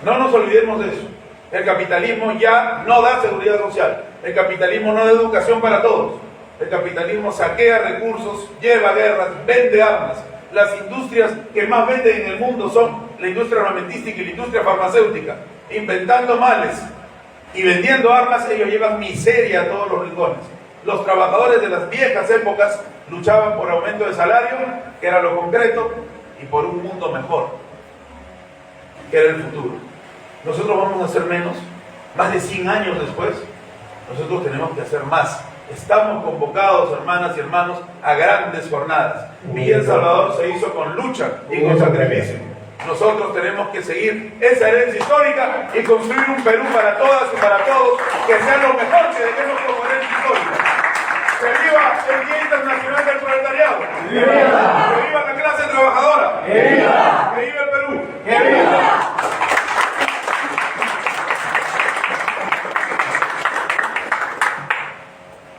C: No nos olvidemos de eso. El capitalismo ya no da seguridad social. El capitalismo no da educación para todos. El capitalismo saquea recursos, lleva guerras, vende armas. Las industrias que más venden en el mundo son la industria armamentística y la industria farmacéutica, inventando males Y vendiendo armas ellos llevan miseria a todos los rincones. Los trabajadores de las viejas épocas luchaban por aumento de salario, que era lo concreto, y por un mundo mejor, que era el futuro. Nosotros vamos a hacer menos, más de 100 años después, nosotros tenemos que hacer más. Estamos convocados, hermanas y hermanos, a grandes jornadas. Villa El Salvador se hizo con lucha y con sacrificio. Nosotros tenemos que seguir esa herencia histórica y construir un Perú para todas y para todos, que sea lo mejor que dejemos como herencia histórica. ¡Que viva el Día Internacional del Proletariado! ¡Que viva la clase trabajadora! ¡Que viva el Perú! ¡Que viva!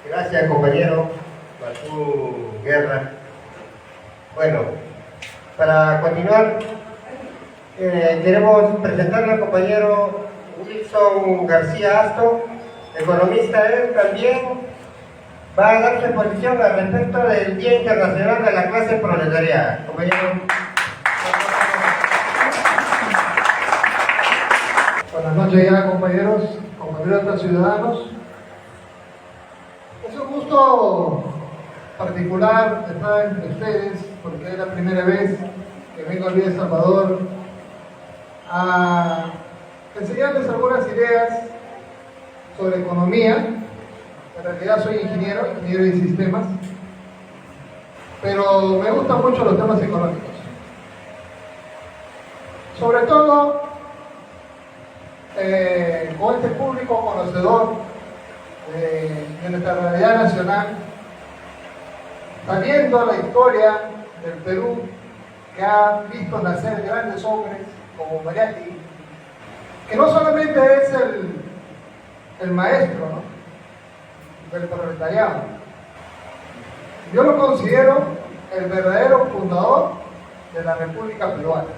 A: Gracias, compañero, por su guerra. Bueno, para continuar, queremos presentarle al compañero Wilson García Asto, economista. Él también va a dar su exposición al respecto del Día Internacional de la Clase Proletariada. Compañero.
D: Buenas noches ya, compañeros, compatriotas ciudadanos. Es un gusto particular estar entre ustedes porque es la primera vez que vengo al Villa El Salvador a enseñarles algunas ideas sobre economía. En realidad soy ingeniero de sistemas, pero me gustan mucho los temas económicos. Sobre todo con este público conocedor de nuestra realidad nacional, sabiendo la historia del Perú, que ha visto nacer grandes hombres como Mariátegui, que no solamente es el maestro, ¿no?, del proletariado. Yo lo considero el verdadero fundador de la República Peruana.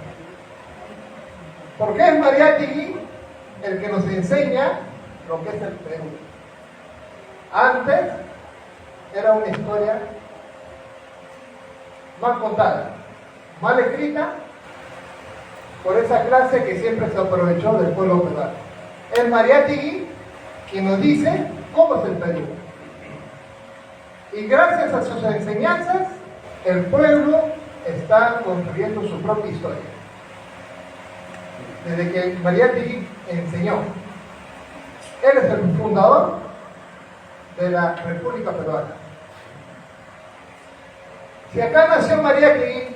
D: Porque es Mariátegui el que nos enseña lo que es el Perú. Antes era una historia mal contada, mal escrita por esa clase que siempre se aprovechó del pueblo peruano. Es Mariátegui quien nos dice cómo es el Perú. Y gracias a sus enseñanzas, el pueblo está construyendo su propia historia. Desde que Mariátegui enseñó, él es el fundador de la República Peruana. Si acá nació Mariátegui,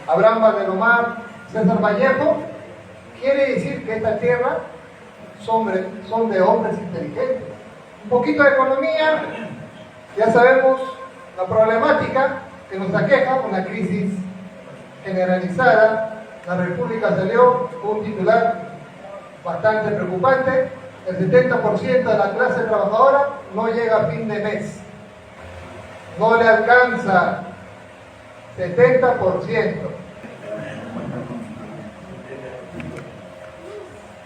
D: Abraham Valdelomar, César Vallejo, quiere decir que esta tierra son de hombres inteligentes. Un poquito de economía, ya sabemos la problemática que nos aqueja, una crisis generalizada. La República salió con un titular bastante preocupante: el 70% de la clase trabajadora no llega a fin de mes, no le alcanza. 70%.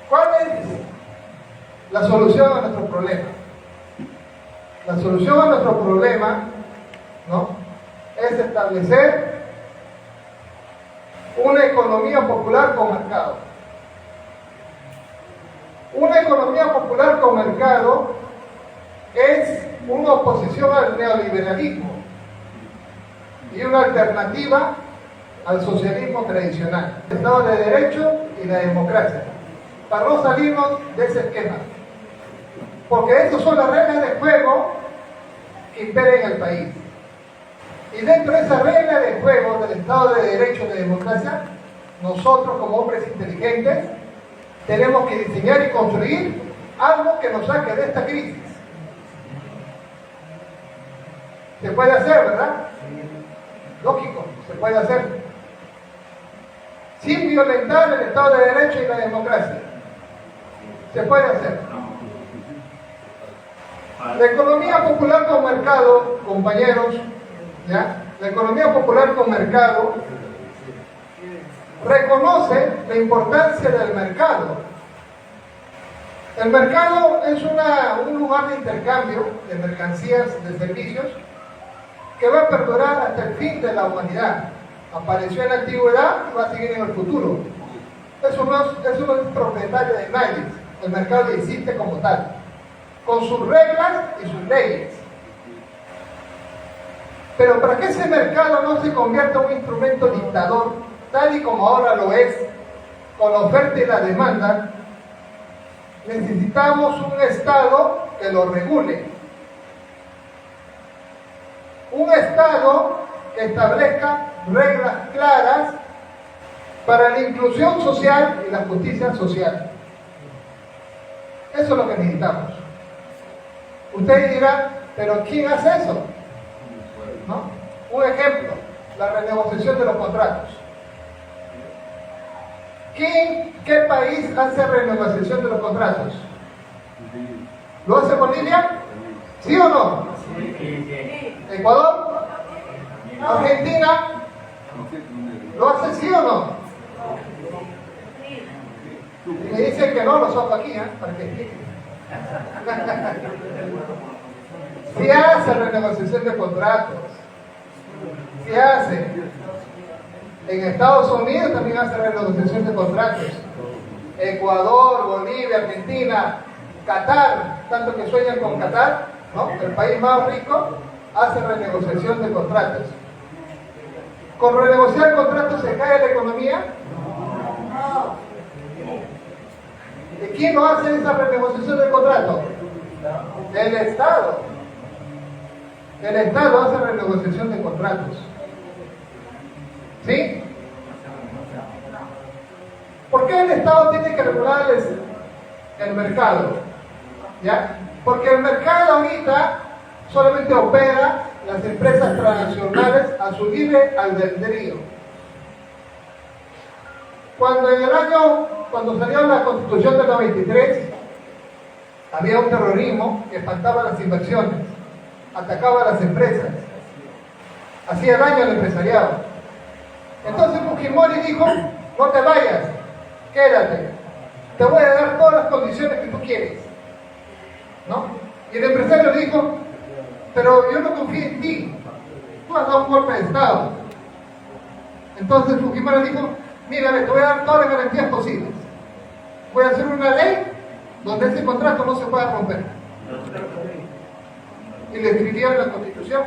D: ¿Cuál es la solución a nuestro problema? La solución a nuestro problema, ¿no?, es establecer una economía popular con mercado. Una economía popular con mercado es una oposición al neoliberalismo y una alternativa al socialismo tradicional, el Estado de Derecho y la democracia, para no salirnos de ese esquema. Porque esas son las reglas de juego que imperan en el país. Y dentro de esa regla de juego del Estado de Derecho y de democracia, nosotros como hombres inteligentes tenemos que diseñar y construir algo que nos saque de esta crisis. Se puede hacer, ¿verdad? Lógico, se puede hacer. Sin violentar el Estado de Derecho y la democracia. Se puede hacer. La economía popular con mercado, compañeros, ¿ya? La economía popular con mercado reconoce la importancia del mercado. El mercado es un lugar de intercambio de mercancías, de servicios, que va a perdurar hasta el fin de la humanidad. Apareció en la antigüedad y va a seguir en el futuro. Eso no es propietario de nadie. El mercado existe como tal, con sus reglas y sus leyes. Pero para que ese mercado no se convierta en un instrumento dictador, tal y como ahora lo es, con la oferta y la demanda, necesitamos un Estado que lo regule. Un Estado que establezca reglas claras para la inclusión social y la justicia social. Eso es lo que necesitamos. Ustedes dirán, ¿pero quién hace eso? ¿No? Un ejemplo, la renegociación de los contratos. ¿Qué país hace renegociación de los contratos? ¿Lo hace Bolivia? ¿Sí o no? ¿Ecuador? ¿Argentina? ¿Lo hace sí o no? Me dicen que no, lo saco aquí, para que expliquen. Se hace renegociación de contratos. Se hace. En Estados Unidos también hace renegociación de contratos. Ecuador, Bolivia, Argentina, Qatar, tanto que sueñan con Qatar, ¿no? El país más rico, hace renegociación de contratos. ¿Con renegociar contratos se cae la economía? No. ¿De quién lo hace esa renegociación de contrato? Del Estado. El Estado hace renegociación de contratos. ¿Sí? ¿Por qué el Estado tiene que regular el mercado? ¿Ya? Porque el mercado ahorita solamente opera las empresas transnacionales a su libre albedrío. Cuando salió la Constitución del 93, había un terrorismo que espantaba las inversiones, atacaba a las empresas, hacía daño al empresariado. Entonces Fujimori dijo, no te vayas, quédate, te voy a dar todas las condiciones que tú quieres, ¿no? Y el empresario dijo, pero yo no confío en ti, tú has dado un golpe de Estado. Entonces Fujimori dijo, mira, te voy a dar todas las garantías posibles, voy a hacer una ley donde ese contrato no se pueda romper. Y le escribieron en la Constitución,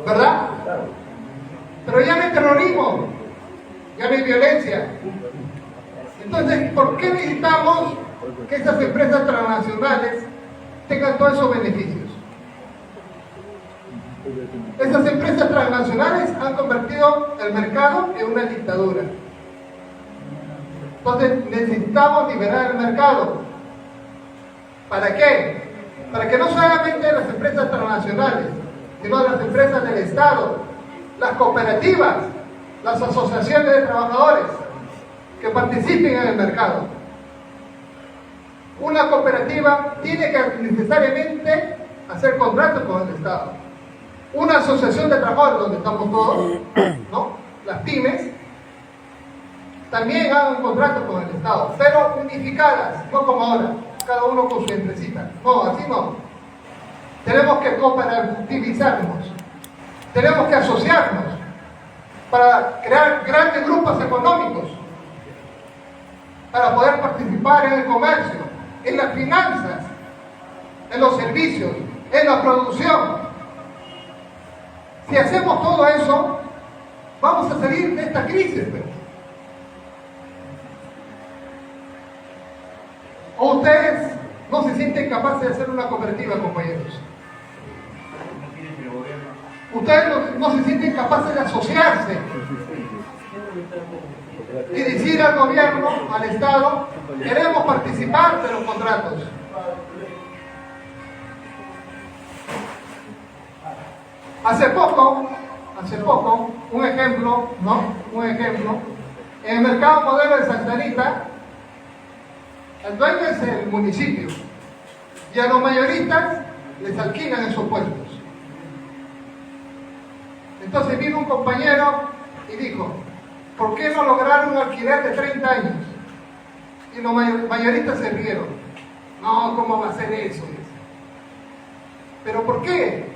D: ¿verdad? Pero ya no hay terrorismo, ya no hay violencia. Entonces, ¿por qué necesitamos que esas empresas transnacionales tengan todos esos beneficios? Esas empresas transnacionales han convertido el mercado en una dictadura. Entonces, necesitamos liberar el mercado. ¿Para qué? Para que no solamente las empresas transnacionales, sino las empresas del Estado, las cooperativas, las asociaciones de trabajadores que participen en el mercado. Una cooperativa tiene que necesariamente hacer contratos con el Estado. Una asociación de trabajadores, donde estamos todos, ¿no? Las pymes, también hagan un contrato con el Estado, pero unificadas, no como ahora, cada uno con su empresita. No, así no. Tenemos que cooperativizarnos. Tenemos que asociarnos para crear grandes grupos económicos, para poder participar en el comercio, en las finanzas, en los servicios, en la producción. Si hacemos todo eso, vamos a salir de esta crisis. ¿O ustedes no se sienten capaces de hacer una cooperativa, compañeros? Ustedes no se sienten capaces de asociarse y decir al gobierno, al Estado, queremos participar de los contratos. Hace poco, un ejemplo, en el mercado modelo de Santa Anita, el dueño es el municipio y a los mayoristas les alquilan esos puestos. Entonces vino un compañero y dijo, ¿por qué no lograron un alquiler de 30 años? Y los mayoristas se rieron. No, ¿cómo va a ser eso? ¿Pero por qué?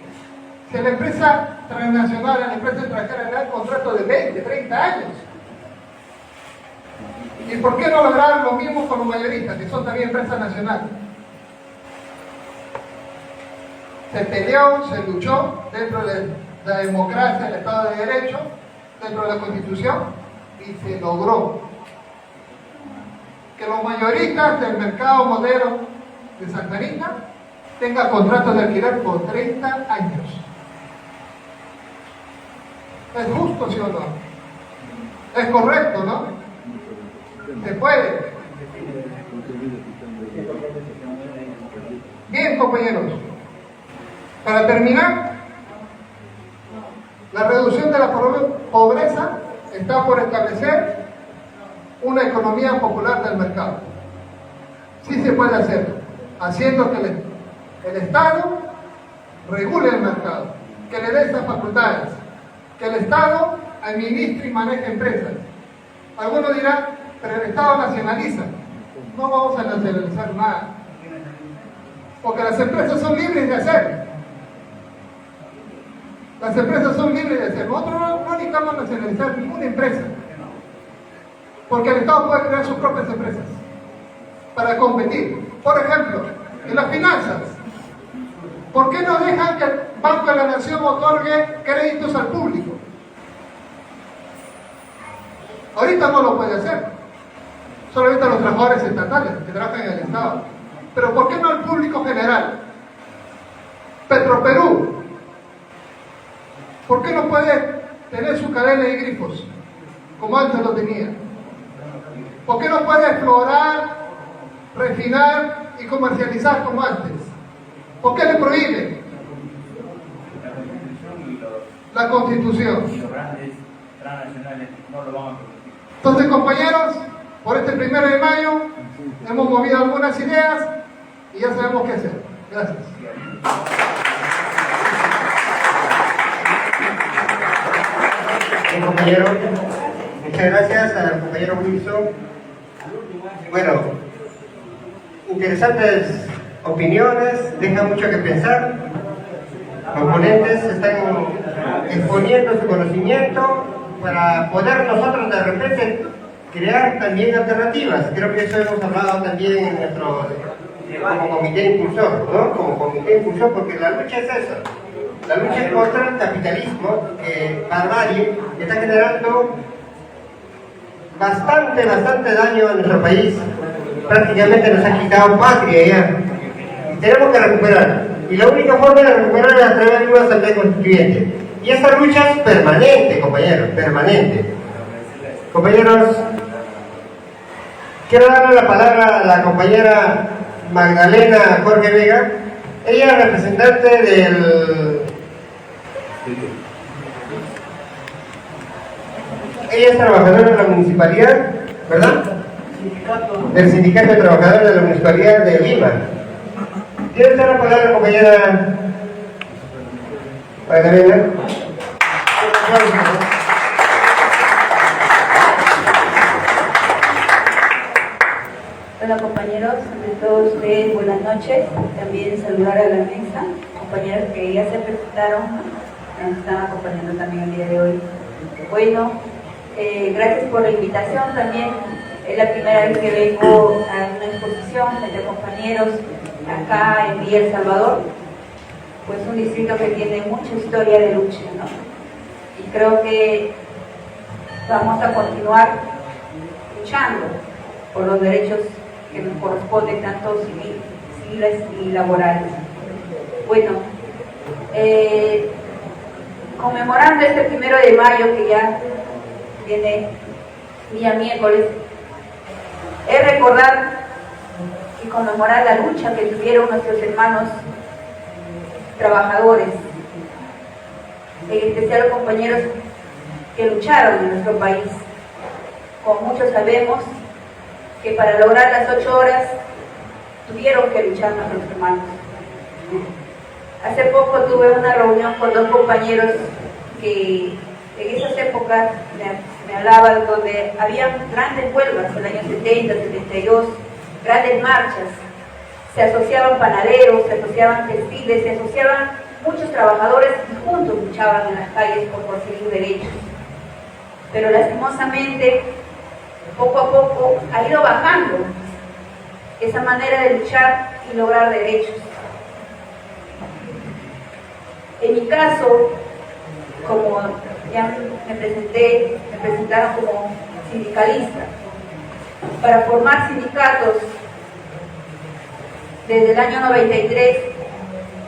D: Si a la empresa transnacional, a la empresa extranjera le dan contrato de 20, 30 años. ¿Y por qué no lograr lo mismo con los mayoristas, que son también empresas nacionales? Se peleó, se luchó dentro de la democracia, el Estado de Derecho, dentro de la Constitución, y se logró que los mayoristas del mercado modelo de Santa Rita tengan contratos de alquiler por 30 años. ¿Es justo, sí o no? ¿Es correcto, no? ¿Se puede? Bien, compañeros. Para terminar, la reducción de la pobreza está por establecer una economía popular del mercado. Sí se puede hacer, haciendo que el Estado regule el mercado, que le dé esas facultades, que el Estado administre y maneje empresas. Algunos dirán, pero el Estado nacionaliza. No vamos a nacionalizar nada, porque las empresas son libres de hacer. Las empresas son libres de hacer. Nosotros no necesitamos nacionalizar ninguna empresa, porque el Estado puede crear sus propias empresas para competir. Por ejemplo, en las finanzas, ¿por qué no dejan que el Banco de la Nación otorgue créditos al público? Ahorita no lo puede hacer, solamente los trabajadores estatales que trabajan en el Estado. Pero ¿por qué no al público general? Petroperú, ¿por qué no puede tener su cadena de grifos como antes lo tenía? ¿Por qué no puede explorar, refinar y comercializar como antes? ¿Por qué le prohíben? La Constitución.
E: Y los grandes transnacionales no lo van a permitir.
D: Entonces, compañeros, por este 1 de mayo hemos movido algunas ideas y ya sabemos qué hacer. Gracias.
A: Bien, compañero, muchas gracias al compañero Wilson. Bueno, interesantes opiniones, deja mucho que pensar. Los ponentes están exponiendo su conocimiento para poder nosotros de repente crear también alternativas. Creo que eso hemos hablado también en nuestro, como comité impulsor, ¿no? Como comité impulsor, porque la lucha es esa. La lucha es contra el capitalismo, que barbarie, que está generando bastante daño a nuestro país. Prácticamente nos ha quitado patria ya. Y tenemos que recuperar. Y la única forma de recuperar es a través de una asamblea constituyente. Y esta lucha es permanente, compañeros, permanente. Compañeros, quiero darle la palabra a la compañera Magdalena Jorge Vega. Ella es representante del... Ella es trabajadora de la municipalidad, ¿verdad? Del Sindicato de Trabajadores de la Municipalidad de Lima. ¿Quiere dar la palabra, compañera Magdalena?
F: Hola compañeros, ante todos ustedes buenas noches. También saludar a la mesa, compañeros que ya se presentaron, nos están acompañando también el día de hoy. Bueno, gracias por la invitación también. Es la primera vez que vengo a una exposición entre compañeros acá en Villa El Salvador, pues un distrito que tiene mucha historia de lucha, ¿no? Y creo que vamos a continuar luchando por los derechos que nos corresponden, tanto civiles y laborales. Bueno, conmemorando este 1 de mayo que ya viene día miércoles, es recordar y conmemorar la lucha que tuvieron nuestros hermanos trabajadores, en especial los compañeros que lucharon en nuestro país. Como muchos sabemos, que para lograr las 8 horas tuvieron que luchar nuestros hermanos. Hace poco tuve una reunión con 2 compañeros que en esas épocas me hablaban, donde había grandes huelgas en el año 70, 72, grandes marchas. Se asociaban panaderos, se asociaban textiles, se asociaban muchos trabajadores y juntos luchaban en las calles por conseguir derechos. Pero lastimosamente poco a poco ha ido bajando esa manera de luchar y lograr derechos. En mi caso, como ya me presentaron como sindicalista, para formar sindicatos desde el año 93,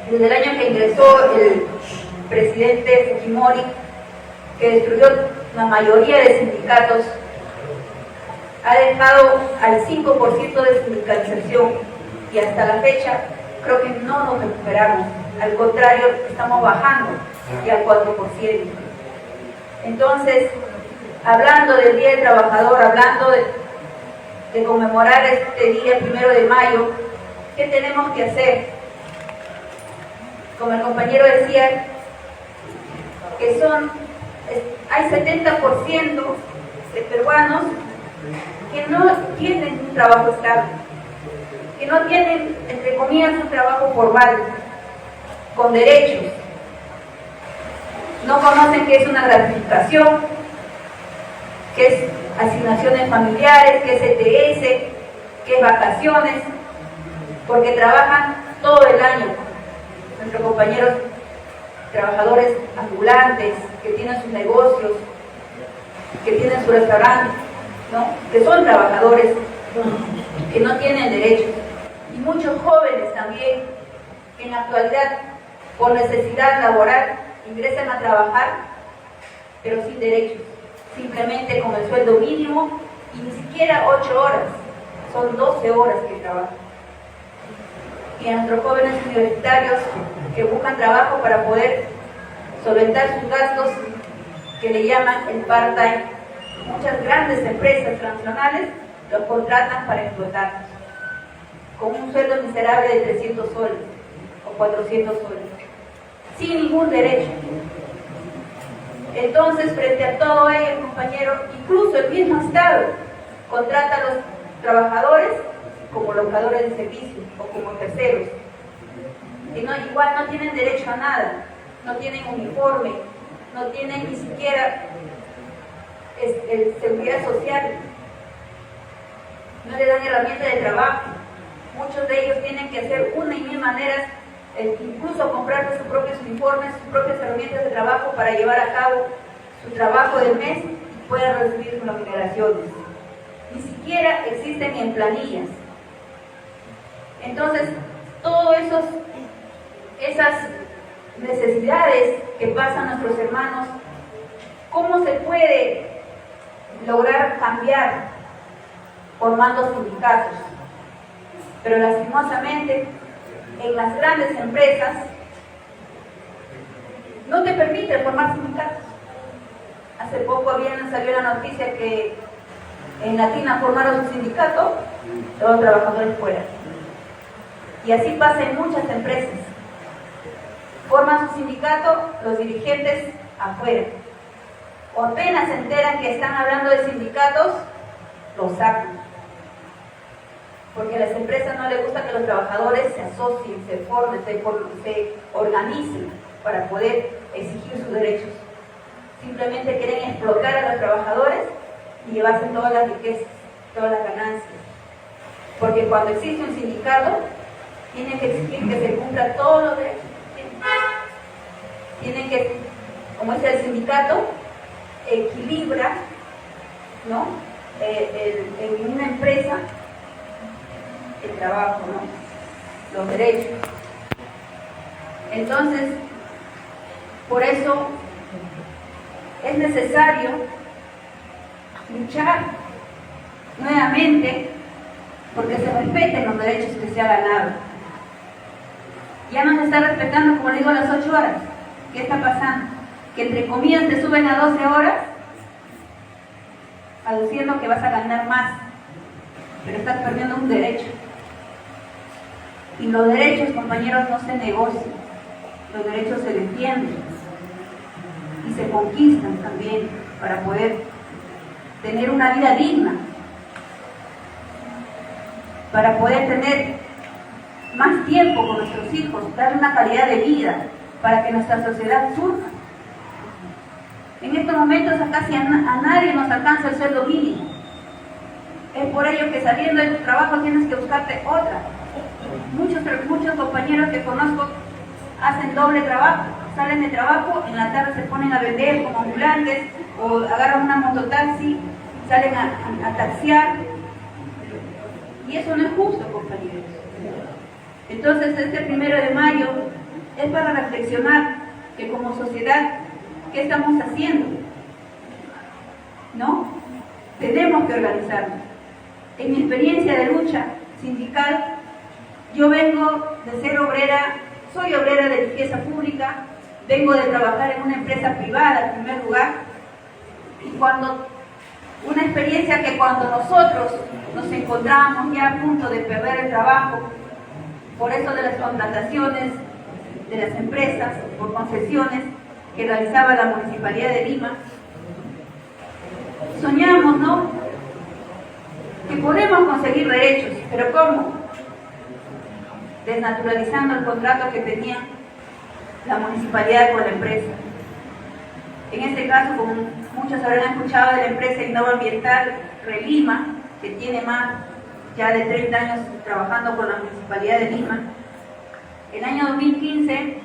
F: desde el año que ingresó el presidente Fujimori, que destruyó la mayoría de sindicatos, ha dejado al 5% de sindicalización y hasta la fecha creo que no nos recuperamos, al contrario, estamos bajando ya al 4%. Entonces, hablando del Día del Trabajador, hablando de conmemorar este día 1 de mayo, ¿qué tenemos que hacer? Como el compañero decía, que hay 70% de peruanos que no tienen un trabajo estable, que no tienen, entre comillas, un trabajo formal, con derechos. No conocen qué es una gratificación, qué es asignaciones familiares, qué es ETS, qué es vacaciones, porque trabajan todo el año. Nuestros compañeros trabajadores ambulantes, que tienen sus negocios, que tienen su restaurante, ¿no? Que son trabajadores que no tienen derechos. Y muchos jóvenes también, que en la actualidad, por necesidad laboral, ingresan a trabajar, pero sin derechos, simplemente con el sueldo mínimo, y ni siquiera 8 horas, son 12 horas que trabajan. Y a nuestros jóvenes universitarios que buscan trabajo para poder solventar sus gastos, que le llaman el part-time, muchas grandes empresas transnacionales los contratan para explotarlos, con un sueldo miserable de 300 soles o 400 soles, sin ningún derecho. Entonces, frente a todo ello, compañero, incluso el mismo Estado contrata a los trabajadores como locadores de servicios o como terceros, que igual no tienen derecho a nada, no tienen uniforme, no tienen ni siquiera seguridad social, no le dan herramientas de trabajo. Muchos de ellos tienen que hacer una y mil maneras, incluso comprarse sus propios uniformes, sus propias herramientas de trabajo para llevar a cabo su trabajo del mes y puedan recibir sus remuneraciones. Ni siquiera existen en planillas. Entonces, todas esas necesidades que pasan nuestros hermanos, ¿cómo se puede lograr cambiar formando sindicatos? Pero lastimosamente, en las grandes empresas no te permiten formar sindicatos. Hace poco salió la noticia que en Latina formaron su sindicato, todos los trabajadores fuera. Y así pasa en muchas empresas. Forman su sindicato los dirigentes afuera. O apenas se enteran que están hablando de sindicatos, los sacan. Porque a las empresas no les gusta que los trabajadores se asocien, se formen, se organicen para poder exigir sus derechos. Simplemente quieren explotar a los trabajadores y llevarse todas las riquezas, todas las ganancias. Porque cuando existe un sindicato, tienen que exigir que se cumpla todos los derechos. Tienen que, como dice el sindicato, equilibra, ¿no? En una empresa el trabajo, ¿no? Los derechos. Entonces, por eso es necesario luchar nuevamente porque se respeten los derechos que se ha ganado. Ya no se está respetando, como le digo, las 8 horas. ¿Qué está pasando? Que entre comillas te suben a 12 horas, aduciendo que vas a ganar más, pero estás perdiendo un derecho. Y los derechos, compañeros, no se negocian, los derechos se defienden y se conquistan también para poder tener una vida digna, para poder tener más tiempo con nuestros hijos, darle una calidad de vida para que nuestra sociedad surja. En estos momentos casi a nadie nos alcanza el sueldo mínimo. Es por ello que saliendo de tu trabajo tienes que buscarte otra. Muchos compañeros que conozco hacen doble trabajo, salen de trabajo, en la tarde se ponen a vender como ambulantes o agarran una mototaxi, salen a taxiar. Y eso no es justo, compañeros. Entonces, este 1 de mayo es para reflexionar que como sociedad, ¿qué estamos haciendo? ¿No? Tenemos que organizarnos. En mi experiencia de lucha sindical, yo vengo de ser obrera, soy obrera de limpieza pública, vengo de trabajar en una empresa privada en primer lugar, y una experiencia que cuando nosotros nos encontrábamos ya a punto de perder el trabajo, por eso de las contrataciones de las empresas, por concesiones que realizaba la Municipalidad de Lima, soñamos, ¿no?, que podemos conseguir derechos, pero ¿cómo? Desnaturalizando el contrato que tenía la municipalidad con la empresa. En este caso, como muchos habrán escuchado de la empresa Innovaambiental Relima, que tiene más ya de 30 años trabajando con la Municipalidad de Lima, el año 2015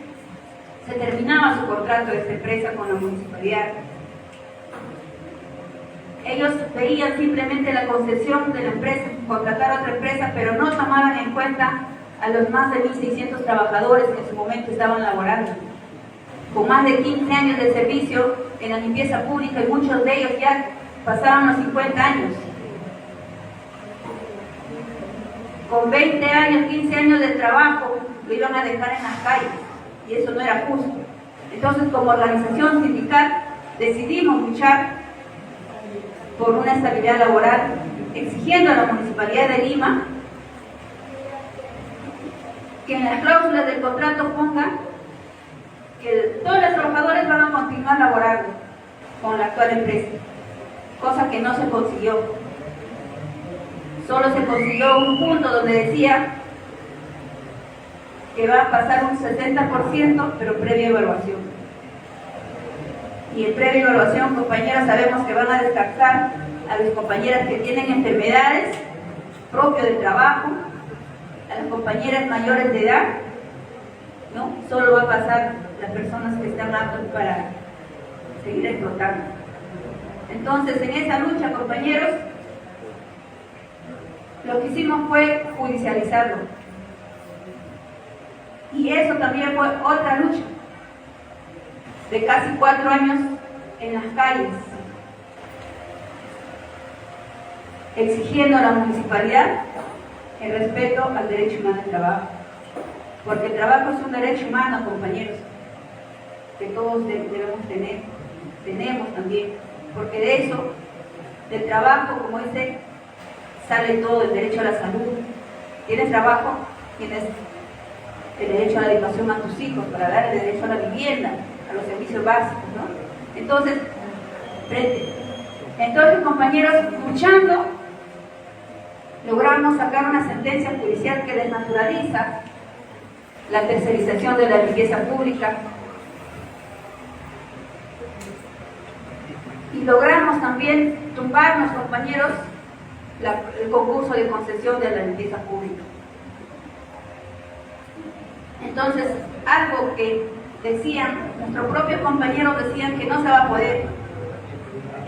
F: se terminaba su contrato de esta empresa con la municipalidad. Ellos veían simplemente la concesión de la empresa, contratar a otra empresa, pero no tomaban en cuenta a los más de 1.600 trabajadores que en su momento estaban laborando, con más de 15 años de servicio en la limpieza pública, y muchos de ellos ya pasaban los 50 años. Con 20 años, 15 años de trabajo, lo iban a dejar en las calles, y eso no era justo. Entonces, como organización sindical, decidimos luchar por una estabilidad laboral, exigiendo a la Municipalidad de Lima que en las cláusulas del contrato ponga que todos los trabajadores van a continuar laborando con la actual empresa, cosa que no se consiguió. Solo se consiguió un punto donde decía que va a pasar un 60%, pero previa evaluación. Y en previa evaluación, compañeras, sabemos que van a descartar a las compañeras que tienen enfermedades propias del trabajo, a las compañeras mayores de edad, ¿no? Solo va a pasar las personas que están aptas para seguir explotando. Entonces, en esa lucha, compañeros, lo que hicimos fue judicializarlo. Y eso también fue otra lucha de casi 4 años en las calles, exigiendo a la municipalidad el respeto al derecho humano al trabajo, porque el trabajo es un derecho humano, compañeros, que todos debemos tener, tenemos también, porque de eso, del trabajo, como dice, sale todo, el derecho a la salud. Tienes trabajo, tienes el derecho a la educación a tus hijos, para dar el derecho a la vivienda, a los servicios básicos, ¿no? Entonces, compañeros, luchando, logramos sacar una sentencia judicial que desnaturaliza la tercerización de la limpieza pública, y logramos también tumbarnos, compañeros, el concurso de concesión de la limpieza pública. Entonces, algo que decían, nuestros propios compañeros decían que no se va a poder.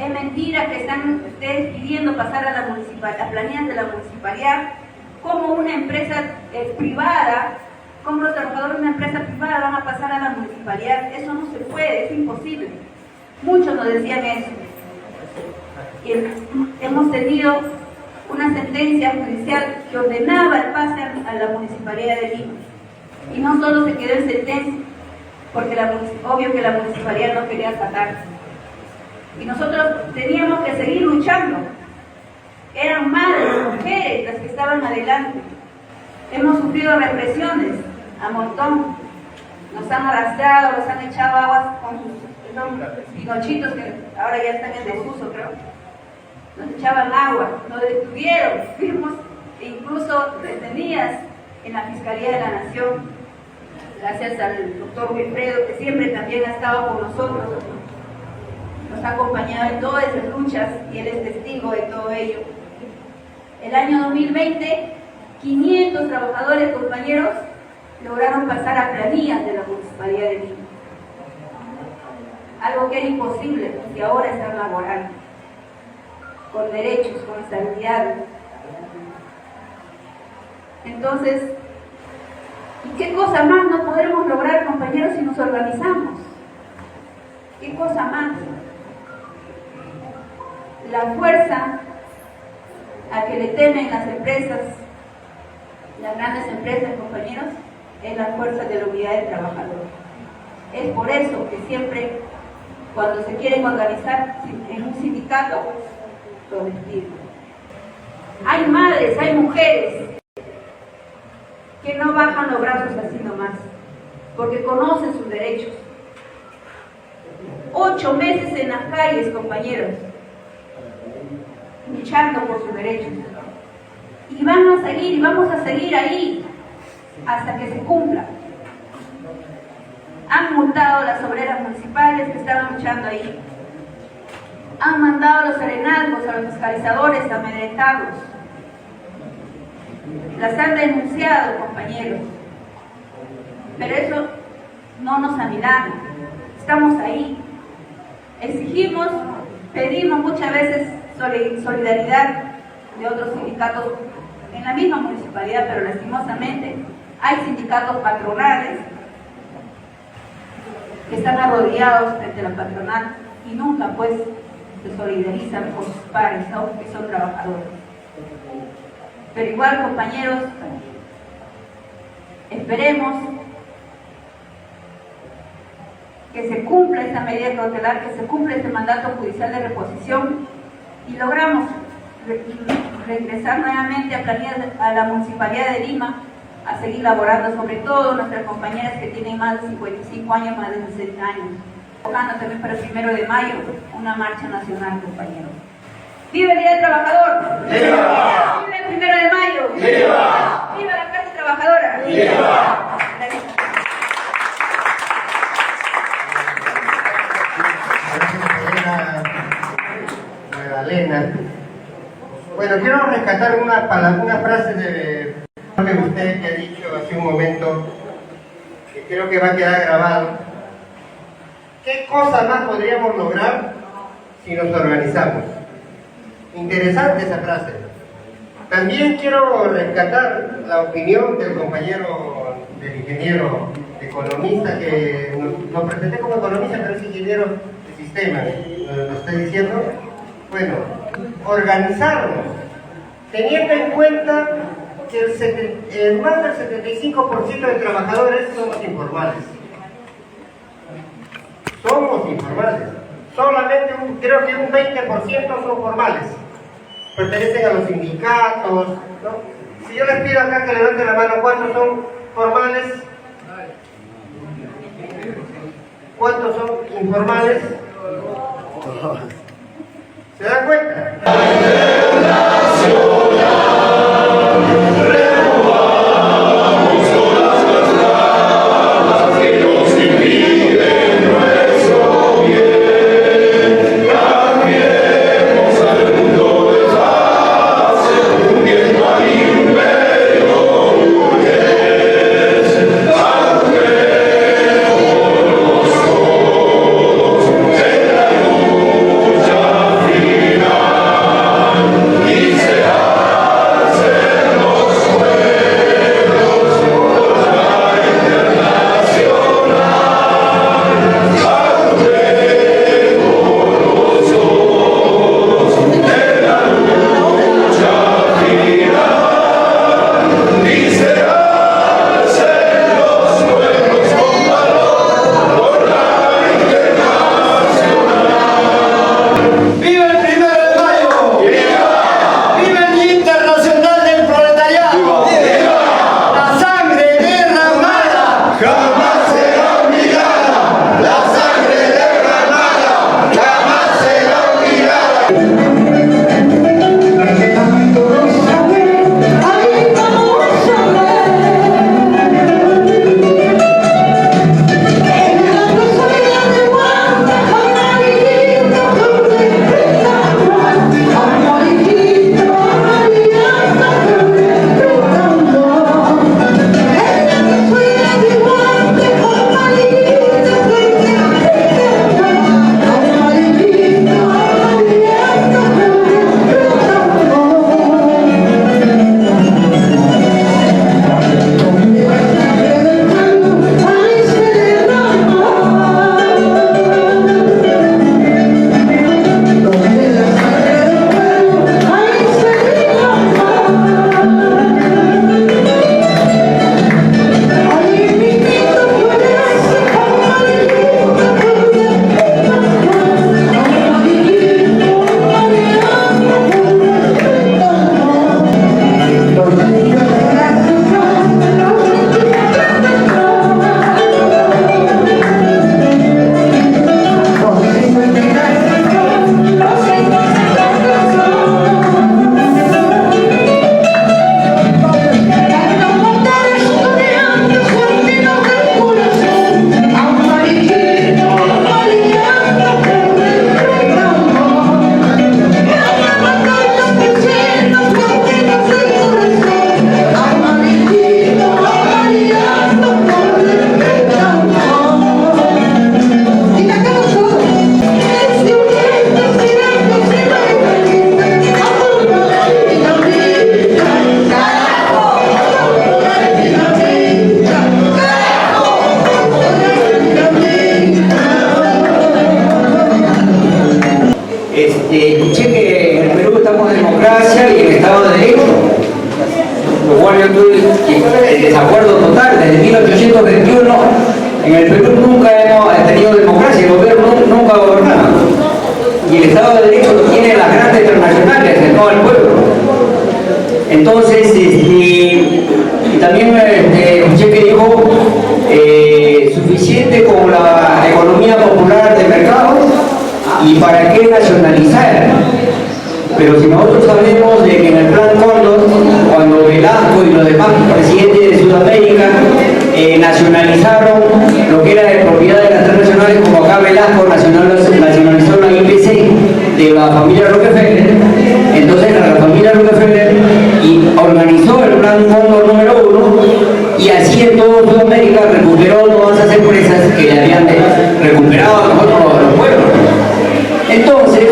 F: Es mentira que están ustedes pidiendo pasar a las planillas de la municipalidad como una empresa privada, como los trabajadores de una empresa privada van a pasar a la municipalidad. Eso no se puede, es imposible. Muchos nos decían eso. Y hemos tenido una sentencia judicial que ordenaba el pase a la Municipalidad de Lima. Y no solo se quedó en sentencia, porque obvio que la municipalidad no quería sacar. Y nosotros teníamos que seguir luchando. Eran madres, mujeres las que estaban adelante. Hemos sufrido represiones a montón. Nos han arrastrado, nos han echado aguas con sus pinochitos que ahora ya están en desuso, creo. Nos echaban agua, nos detuvieron, fuimos incluso detenidas en la Fiscalía de la Nación, gracias al doctor Wilfredo, que siempre también ha estado con nosotros, nos ha acompañado en todas esas luchas y él es testigo de todo ello. El año 2020, 500 trabajadores, compañeros, lograron pasar a planillas de la Municipalidad de Lima. Algo que era imposible y ahora están laborando, con derechos, con estabilidad. Entonces, ¿y qué cosa más no podremos lograr, compañeros, si nos organizamos? ¿Qué cosa más? La fuerza a que le temen las empresas, las grandes empresas, compañeros, es la fuerza de la unidad del trabajador. Es por eso que siempre, cuando se quieren organizar en un sindicato, lo despiden. Hay madres, hay mujeres que no bajan los brazos así nomás, porque conocen sus derechos. 8 meses en las calles, compañeros, luchando por sus derechos. Y vamos a seguir ahí hasta que se cumpla. Han multado a las obreras municipales que estaban luchando ahí. Han mandado a los serenazgos, a los fiscalizadores a amedrentarlos. Las han denunciado, compañeros. Pero eso no nos anilan. Estamos ahí. Exigimos, pedimos muchas veces solidaridad de otros sindicatos en la misma municipalidad, pero lastimosamente hay sindicatos patronales que están arrodillados frente a la patronal y nunca pues se solidarizan con sus pares, ¿no?, que son trabajadores. Pero igual, compañeros, esperemos que se cumpla esta medida cautelar, que se cumpla este mandato judicial de reposición y logramos regresar nuevamente a la Municipalidad de Lima a seguir laborando, sobre todo nuestras compañeras que tienen más de 55 años, más de 60 años. Tocando también para el 1 de mayo una marcha nacional, compañeros. ¡Viva el Día del Trabajador! ¡Viva! ¡Viva el 1 de mayo! ¡Viva! ¡Viva la clase trabajadora! ¡Viva! Gracias.
A: Magdalena. Bueno, quiero rescatar una frase de usted que ha dicho hace un momento, que creo que va a quedar grabado. ¿Qué cosa más podríamos lograr si nos organizamos? Interesante esa frase. También quiero rescatar la opinión del compañero, del ingeniero economista, que lo presenté como economista, pero es ingeniero de sistemas, lo estoy diciendo. Bueno, organizarnos, teniendo en cuenta que más del 75% de trabajadores somos informales. Somos informales. Solamente creo que un 20% son formales. Pertenecen a los sindicatos, ¿no? Si yo les pido acá que levanten la mano, ¿cuántos son formales? ¿Cuántos son informales? ¿Se dan cuenta?
G: escuché que en el Perú estamos en democracia y en Estado de Derecho, lo cual yo estoy en desacuerdo total. Desde 1821 en el Perú nunca hemos tenido democracia, el gobierno nunca ha gobernado. Y el Estado de Derecho lo tienen las grandes transnacionales, no el pueblo. Entonces, y también escuché que dijo suficiente con la economía popular de mercado y para qué nacionalizar. Pero si nosotros sabemos de que en el Plan Cóndor, cuando Velasco y los demás presidentes de Sudamérica nacionalizaron lo que era de propiedad de las transnacionales, como acá Velasco nacionalizó la IPC de la familia Rockefeller, entonces la familia Rockefeller organizó el Plan Cóndor número 1 y así en toda Sudamérica recuperó todas esas empresas que le habían recuperado a nosotros los pueblos. Entonces,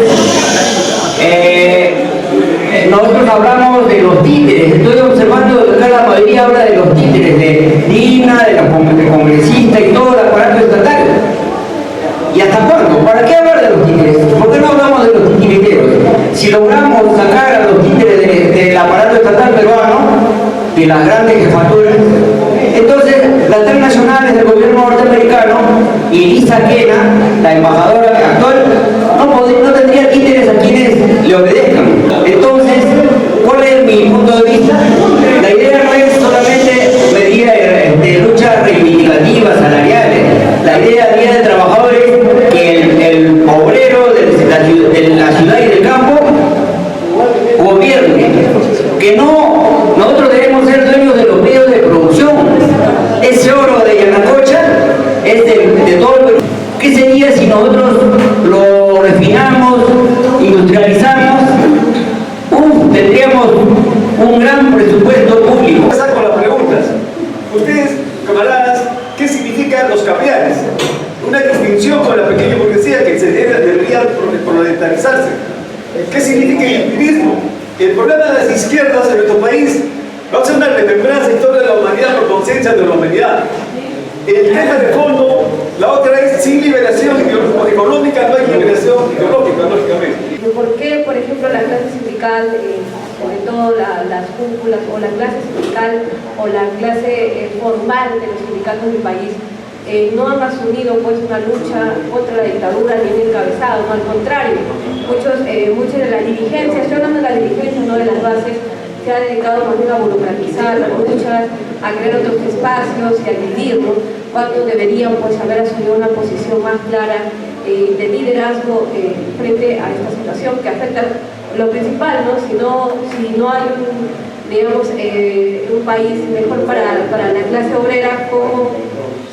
G: nosotros hablamos de los títeres, estoy observando que acá la mayoría habla de los títeres, de Dina, de los congresistas y todo el aparato estatal. ¿Y hasta cuándo? ¿Para qué hablar de los títeres? ¿Por qué no hablamos de los titiriteros? Si logramos sacar a los títeres del aparato estatal peruano, de las grandes jefaturas, entonces las transnacionales del gobierno norteamericano y Lisa Kena, la embajadora actual, no tendría títeres a quienes le obedezcan. Entonces, ¿cuál es mi punto de vista? La idea no es solamente medidas de luchas reivindicativas, salariales. La idea de trabajadores que el obrero de la ciudad y del campo gobierne. Que nosotros debemos ser dueños de los medios de producción. Ese oro de Yanacocha es de todo el Perú. ¿Qué sería si nosotros lo refinamos, industrializamos? Tendríamos un gran presupuesto público.
H: Vamos a empezar con las preguntas. Ustedes, camaradas, ¿qué significan los capiales? Una distinción con la pequeña burguesía que debería proletarializarse. ¿Qué significa el empirismo? El problema de las izquierdas en nuestro país va a ser una remembranza histórica de la humanidad por conciencia de la humanidad. El tema de fondo, la otra es sin liberación económica, no hay liberación ideológica, lógicamente.
I: ¿Por qué, por ejemplo, la clase sindical, sobre todo las cúpulas, o la clase sindical o la clase formal de los sindicatos del país, no han asumido pues una lucha contra la dictadura ni un encabezado? No, al contrario, muchas de las dirigencias, estoy hablando de las dirigencias, no de las bases, se ha dedicado más bien a burocratizar las luchas, a crear otros espacios y a dividirnos, cuando deberían pues haber asumido una posición más clara de liderazgo frente a esta situación que afecta lo principal, ¿no? Si no hay un país mejor para la clase obrera, o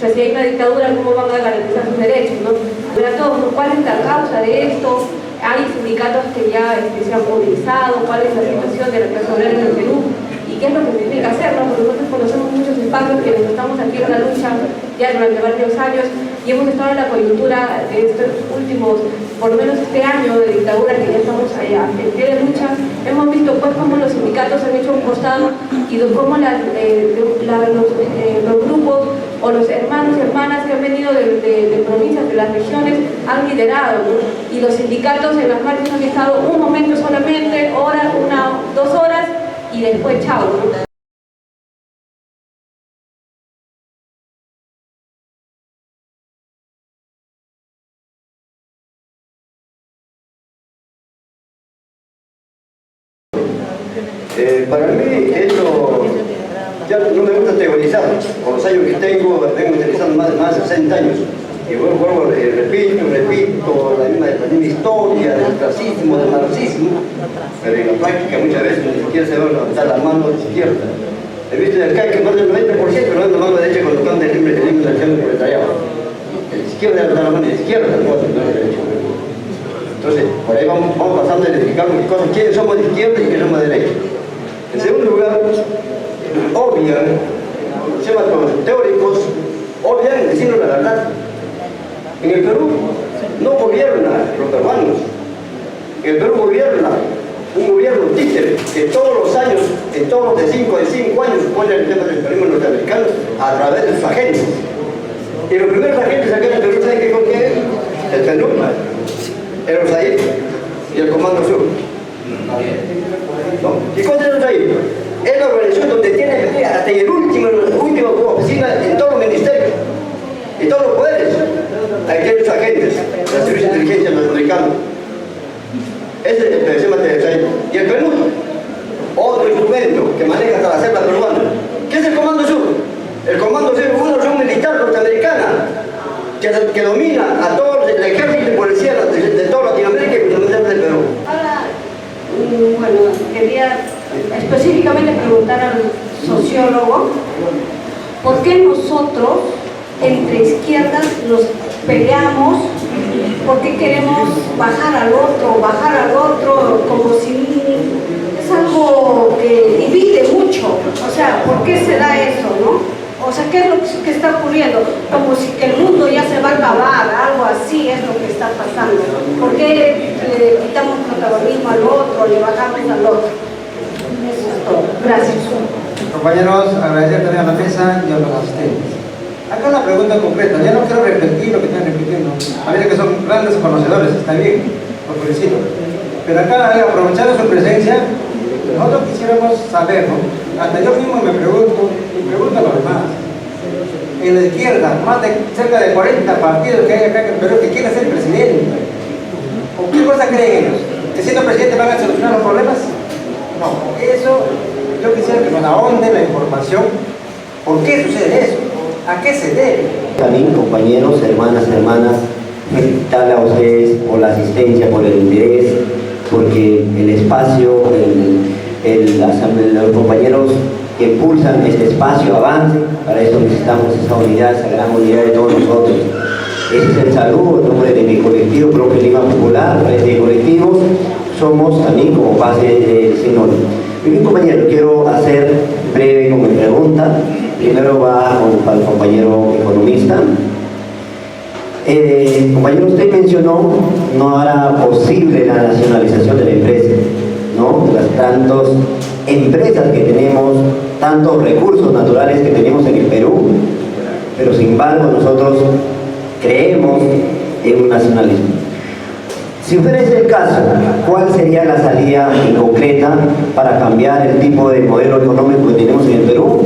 I: sea, si hay una dictadura, ¿cómo van a garantizar sus derechos, ¿no? Pero todos, ¿cuál es la causa de esto? Hay sindicatos que ya se han movilizado, ¿cuál es la situación de la clase obrera en el Perú? ¿Y qué es lo que significa hacerlo? Porque nosotros conocemos muchos espacios que estamos aquí en la lucha ya durante varios años y hemos estado en la coyuntura de estos últimos, por lo menos este año de dictadura que ya estamos allá en pie de lucha. Hemos visto pues cómo los sindicatos han hecho un costado y cómo los grupos o los hermanos y hermanas que han venido de provincias, de las regiones, han liderado, ¿no? Y los sindicatos en las marchas han estado un momento solamente, horas, 2 horas, y después chao, ¿no?
J: Para mí esto ya no me gusta teorizar. Con los años que tengo, vengo utilizando más de 60 años. Y vuelvo, repito, la misma historia del clasismo, del marxismo, pero en la práctica muchas veces ni siquiera se va a levantar la mano izquierda. He visto en el CAI que más del 90% levanta la mano derecha cuando están del libre de la acción del proletariado. La izquierda levanta la mano izquierda, no la derecha. Entonces, por ahí vamos pasando a identificar quiénes somos de izquierda y quiénes somos de derecha. En segundo lugar, obvian, los teóricos obvian decirnos la verdad. En el Perú no gobierna los peruanos. En el Perú gobierna un gobierno títere que todos los años, en todos los de 5 años, pone el tema del imperialismo norteamericano a través de sus agentes. Y los primeros agentes acá en el Perú, ¿saben qué con qué? El PNUD, el USAID y el comando Comando Sur. ¿No? ¿Y cuántos años hay? Es la organización donde tiene hasta el último oficina en todos los ministerios, en todos los poderes. Ahí tienen sus agentes, la servicio de inteligencia norteamericana. Ese es el sistema de. Y el PNUD, otro instrumento que maneja hasta la selva peruana. ¿Qué es el Comando Sur? El Comando Sur es una organización militar norteamericana que domina a todo el ejército y policía de toda Latinoamérica y principalmente del Perú.
I: Ahora, bueno, quería específicamente preguntar al sociólogo, ¿por qué nosotros entre izquierdas nos peleamos? ¿Por qué queremos bajar al otro, como si es algo que divide mucho? O sea, ¿por qué se da eso, no? O sea, ¿qué es lo que está ocurriendo? Como si que el mundo ya se va a acabar, algo así es lo que está pasando. ¿Por qué le quitamos protagonismo al otro, le bajamos al otro? Eso es todo. Gracias.
A: Compañeros, agradecer también a la mesa y a los asistentes. Acá una pregunta concreta, ya no quiero repetir lo que están repitiendo. Parece que son grandes conocedores, está bien, por felicito. Pero acá, aprovechando su presencia, nosotros quisiéramos saber, ¿no? Hasta yo mismo me pregunto, y pregunto a los demás. En la izquierda, más de cerca de 40 partidos que hay acá en el Perú que quieren ser presidente. ¿O qué cosa creen ellos? ¿Que siendo presidente van a solucionar los problemas? No, eso yo quisiera que nos ahonde la información. ¿Por qué sucede eso? ¿A qué se debe?
J: También, compañeros, hermanas, felicitarle a ustedes por la asistencia, por el interés, porque el espacio, los compañeros que impulsan este espacio avance. Para eso necesitamos esa unidad, esa gran unidad de todos nosotros. Ese es el saludo en nombre de mi colectivo, Profe Lima Popular, Frente de Colectivos. Somos también como base del Senor. Y bien, compañero, quiero hacer breve con mi pregunta. Primero va para el compañero economista. Compañero, usted mencionó no hará posible la nacionalización de la empresa, ¿no? Las tantas empresas que tenemos, tantos recursos naturales que tenemos en el Perú, pero sin embargo nosotros creemos en un nacionalismo. Si fuera ese el caso, ¿cuál sería la salida en concreta para cambiar el tipo de modelo económico que tenemos en el Perú?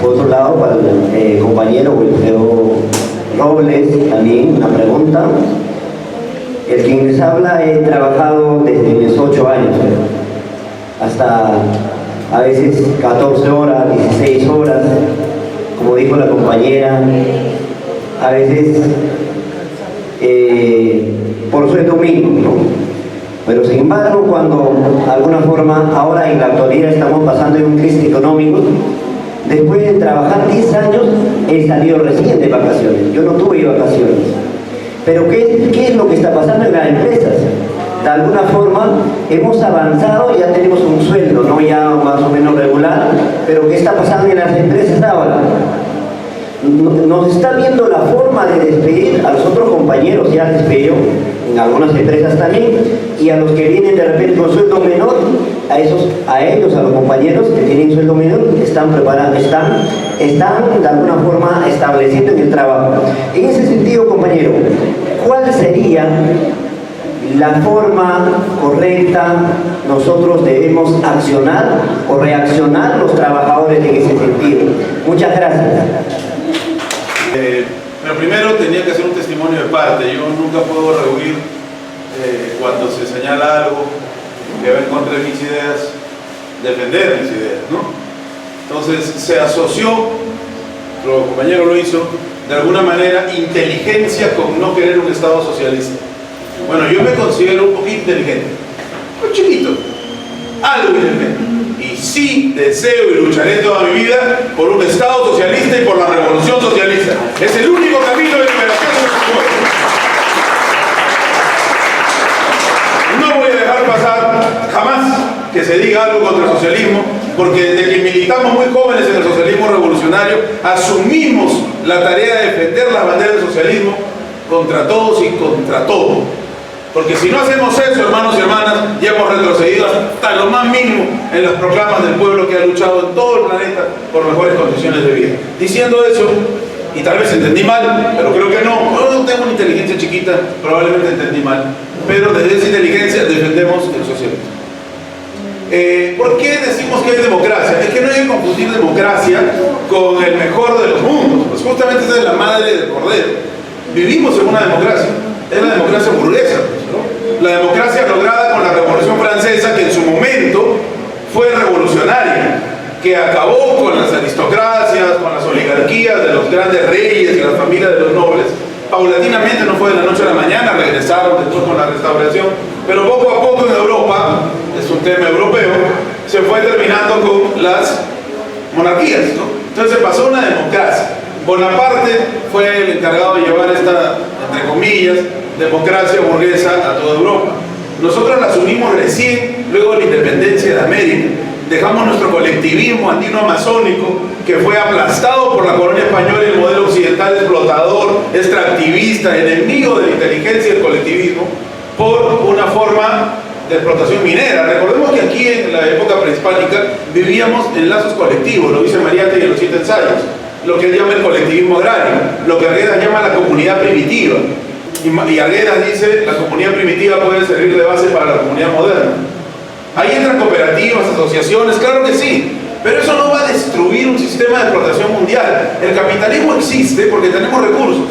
J: Por otro lado, para el compañero Wilfredo Robles, también una pregunta. El quien les habla, he trabajado desde mis 8 años, hasta a veces 14 horas, 16 horas, como dijo la compañera, a veces por sueldo mínimo, ¿no? Pero sin embargo, cuando de alguna forma ahora en la actualidad estamos pasando en un crisis económico, después de trabajar 10 años he salido recién de vacaciones. Yo no tuve vacaciones. Pero ¿qué es lo que está pasando en las empresas? De alguna forma hemos avanzado, ya tenemos un sueldo, ¿no? Ya más o menos regular, pero ¿qué está pasando en las empresas ahora? Nos está viendo la forma de despedir a los otros compañeros, ya despedido en algunas empresas también, y a los que vienen de repente con sueldo menor, a los compañeros que tienen sueldo menor, están de alguna forma estableciendo en el trabajo. En ese sentido, compañero, ¿cuál sería la forma correcta nosotros debemos accionar o reaccionar los trabajadores en ese sentido? Muchas gracias.
C: Pero primero tenía que hacer un testimonio de parte. Yo nunca puedo rehuir cuando se señala algo que va en contra de mis ideas, defender mis ideas, ¿no? Entonces se asoció, el compañero lo hizo, de alguna manera, inteligencia con no querer un Estado socialista. Bueno, yo me considero un poquito inteligente, un chiquito, algo inteligente. Y sí deseo y lucharé toda mi vida por un Estado socialista y por la revolución socialista. Es el único camino de liberación de nuestro pueblo. No voy a dejar pasar jamás que se diga algo contra el socialismo, porque desde que militamos muy jóvenes en el socialismo revolucionario, asumimos la tarea de defender las banderas del socialismo contra todos y contra todo. Porque si no hacemos eso, hermanos y hermanas, ya hemos retrocedido hasta lo más mínimo en las proclamas del pueblo que ha luchado en todo el planeta por mejores condiciones de vida. Diciendo eso, y tal vez entendí mal, pero creo que no. No tengo una inteligencia chiquita, probablemente entendí mal, pero desde esa inteligencia defendemos el socialismo. ¿Por qué decimos que hay democracia? Es que no hay que confundir democracia con el mejor de los mundos, pues justamente esa es la madre del cordero. Vivimos en una democracia, es la democracia burguesa, ¿no? La democracia lograda con la Revolución Francesa, que en su momento fue revolucionaria, que acabó con las aristocracias, con las oligarquías de los grandes reyes y las familias de los nobles. Paulatinamente, no fue de la noche a la mañana, regresaron después con la restauración, pero poco a poco en Europa, es un tema europeo, se fue terminando con las monarquías, ¿no? Entonces se pasó a una democracia. Bonaparte fue el encargado de llevar esta, entre comillas, democracia burguesa a toda Europa. Nosotros la asumimos recién, luego de la independencia de América. Dejamos nuestro colectivismo andino-amazónico, que fue aplastado por la colonia española y el modelo occidental explotador, extractivista, enemigo de la inteligencia y el colectivismo, por una forma de explotación minera. Recordemos que aquí en la época prehispánica vivíamos en lazos colectivos, lo dice Mariátegui en los 7 ensayos, lo que él llama el colectivismo agrario, lo que Arguedas llama la comunidad primitiva. Y Arguedas dice, la comunidad primitiva puede servir de base para la comunidad moderna. Ahí entran cooperativas, asociaciones, claro que sí, pero eso no va a destruir un sistema de explotación mundial. El capitalismo existe porque tenemos recursos,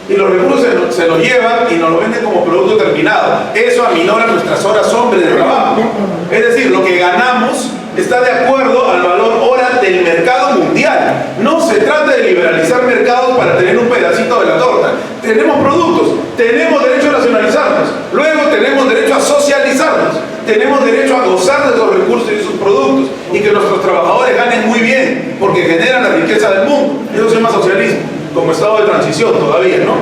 C: y los recursos se los llevan y nos lo venden como producto terminado. Eso aminora nuestras horas hombre de trabajo. Es decir, lo que ganamos está de acuerdo al valor hora del mercado mundial. No se trata de liberalizar mercados para tener un pedacito de la torta. Tenemos productos, tenemos derecho a nacionalizarnos, luego tenemos derecho a socializarnos, tenemos derecho a gozar de esos recursos y de esos productos, y que nuestros trabajadores ganen muy bien, porque generan la riqueza del mundo. Eso se llama socialismo, como estado de transición todavía, ¿no?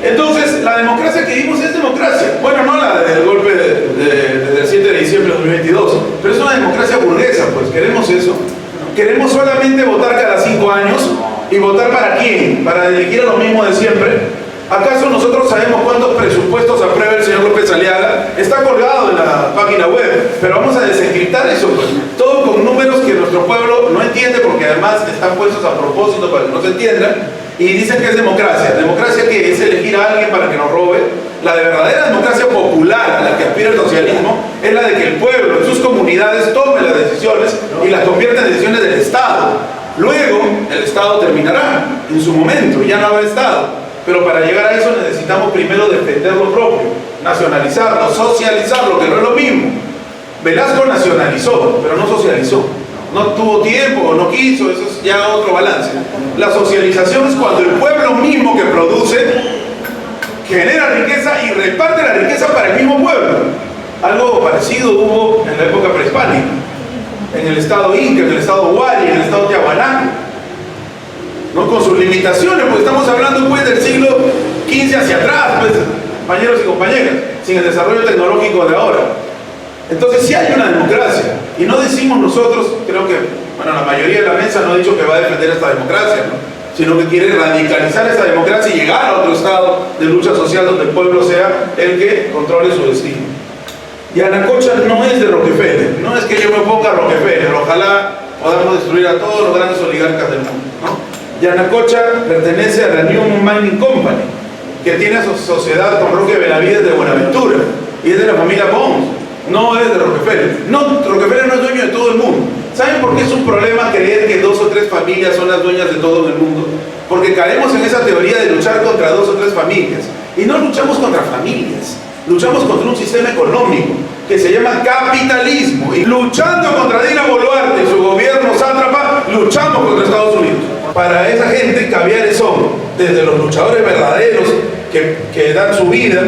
C: Entonces, la democracia que vivimos es democracia. Bueno, no la del golpe del 7 de diciembre de 2022, pero es una democracia burguesa, pues queremos eso. Queremos solamente votar cada 5 años, y votar ¿para quién? Para elegir a lo mismo de siempre. ¿Acaso nosotros sabemos cuántos presupuestos aprueba el señor López Aliaga? Está colgado en la página web, pero vamos a desencriptar eso, pues. Todo con números que nuestro pueblo no entiende, porque además están puestos a propósito para que no se entiendan, y dicen que es democracia. ¿Democracia qué? Es elegir a alguien para que nos robe. La verdadera democracia popular a la que aspira el socialismo es la de que el pueblo en sus comunidades tome las decisiones y las convierta en decisiones del Estado. Luego, el Estado terminará en su momento, ya no habrá Estado. Pero para llegar a eso necesitamos primero defender lo propio, nacionalizarlo, socializarlo, que no es lo mismo. Velasco nacionalizó, pero no socializó. No tuvo tiempo o no quiso, eso es ya otro balance. La socialización es cuando el pueblo mismo que produce genera riqueza y reparte la riqueza para el mismo pueblo. Algo parecido hubo en la época prehispánica, en el estado Inca, en el estado Huari, en el estado Tiahuanaco, ¿no? Con sus limitaciones, porque estamos hablando pues del siglo XV hacia atrás, pues, compañeros y compañeras, sin el desarrollo tecnológico de ahora. Entonces sí hay una democracia, y no decimos nosotros, creo que, bueno, la mayoría de la mesa no ha dicho que va a defender esta democracia, ¿no? Sino que quiere radicalizar esta democracia y llegar a otro estado de lucha social donde el pueblo sea el que controle su destino. Y Anacocha no es de Rockefeller, no es que yo me ponga a Rockefeller, ojalá podamos destruir a todos los grandes oligarcas del mundo, ¿no? Yanacocha pertenece a la Newmont Mining Company, que tiene su sociedad con Roque Benavides de Buenaventura, y es de la familia Pons, no es de Rockefeller. No, Rockefeller no es dueño de todo el mundo. ¿Saben por qué es un problema creer que 2 o 3 familias son las dueñas de todo en el mundo? Porque caemos en esa teoría de luchar contra 2 o 3 familias, y no luchamos contra familias, luchamos contra un sistema económico que se llama capitalismo, y luchando contra Dina Boluarte y su gobierno sátrapa, luchamos contra Estados Unidos. Para esa gente, caviares son desde los luchadores verdaderos que dan su vida,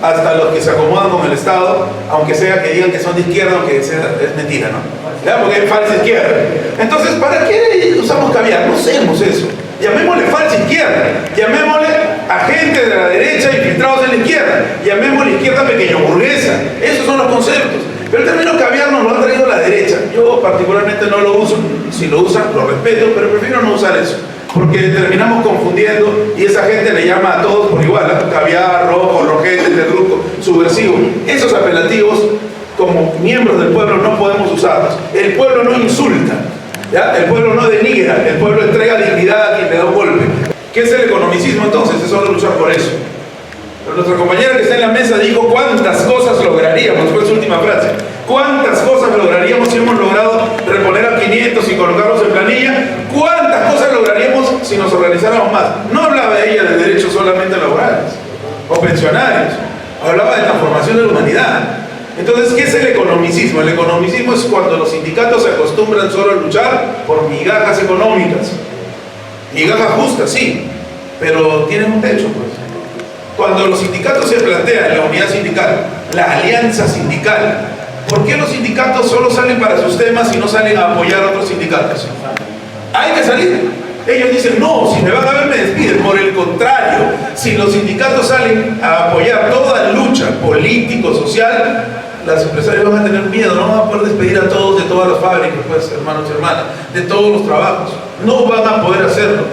C: hasta los que se acomodan con el Estado, aunque sea que digan que son de izquierda, aunque sea, es mentira, ¿no? ¿Ya? Porque hay falsa izquierda. Entonces, ¿para qué usamos caviar? No hacemos eso. Llamémosle falsa izquierda, llamémosle a gente de la derecha infiltrados en la izquierda, llamémosle izquierda pequeño burguesa. Esos son los conceptos. Pero el término caviar nos lo ha traído la derecha. Yo particularmente no lo uso. Si lo usan, lo respeto, pero prefiero no usar eso, porque terminamos confundiendo y esa gente le llama a todos por igual, ¿eh? Caviar, rojo, rojete, tedruco, subversivo. Esos apelativos, como miembros del pueblo, no podemos usarlos. El pueblo no insulta. ¿Ya? El pueblo no denigra, el pueblo entrega dignidad a quien le da un golpe. ¿Qué es el economicismo entonces? Es solo luchar por eso. Pero nuestra compañera que está en la mesa dijo cuántas cosas lograríamos, fue su última frase. ¿Cuántas cosas lograríamos si hemos logrado reponer a 500 y colocarlos en planilla? ¿Cuántas cosas lograríamos si nos organizáramos más? No hablaba ella de derechos solamente laborales o pensionarios, hablaba de transformación de la humanidad. Entonces, ¿qué es el economicismo? El economicismo es cuando los sindicatos se acostumbran solo a luchar por migajas económicas. Migajas justas, sí, pero tienen un techo, pues. Cuando los sindicatos se plantean la unidad sindical, la alianza sindical, ¿por qué los sindicatos solo salen para sus temas y no salen a apoyar a otros sindicatos? Hay que salir. Ellos dicen, no, si me van a ver me despiden. Por el contrario, si los sindicatos salen a apoyar toda lucha político-social, las empresarias van a tener miedo, no van a poder despedir a todos de todas las fábricas, pues, hermanos y hermanas, de todos los trabajos. No van a poder hacerlo.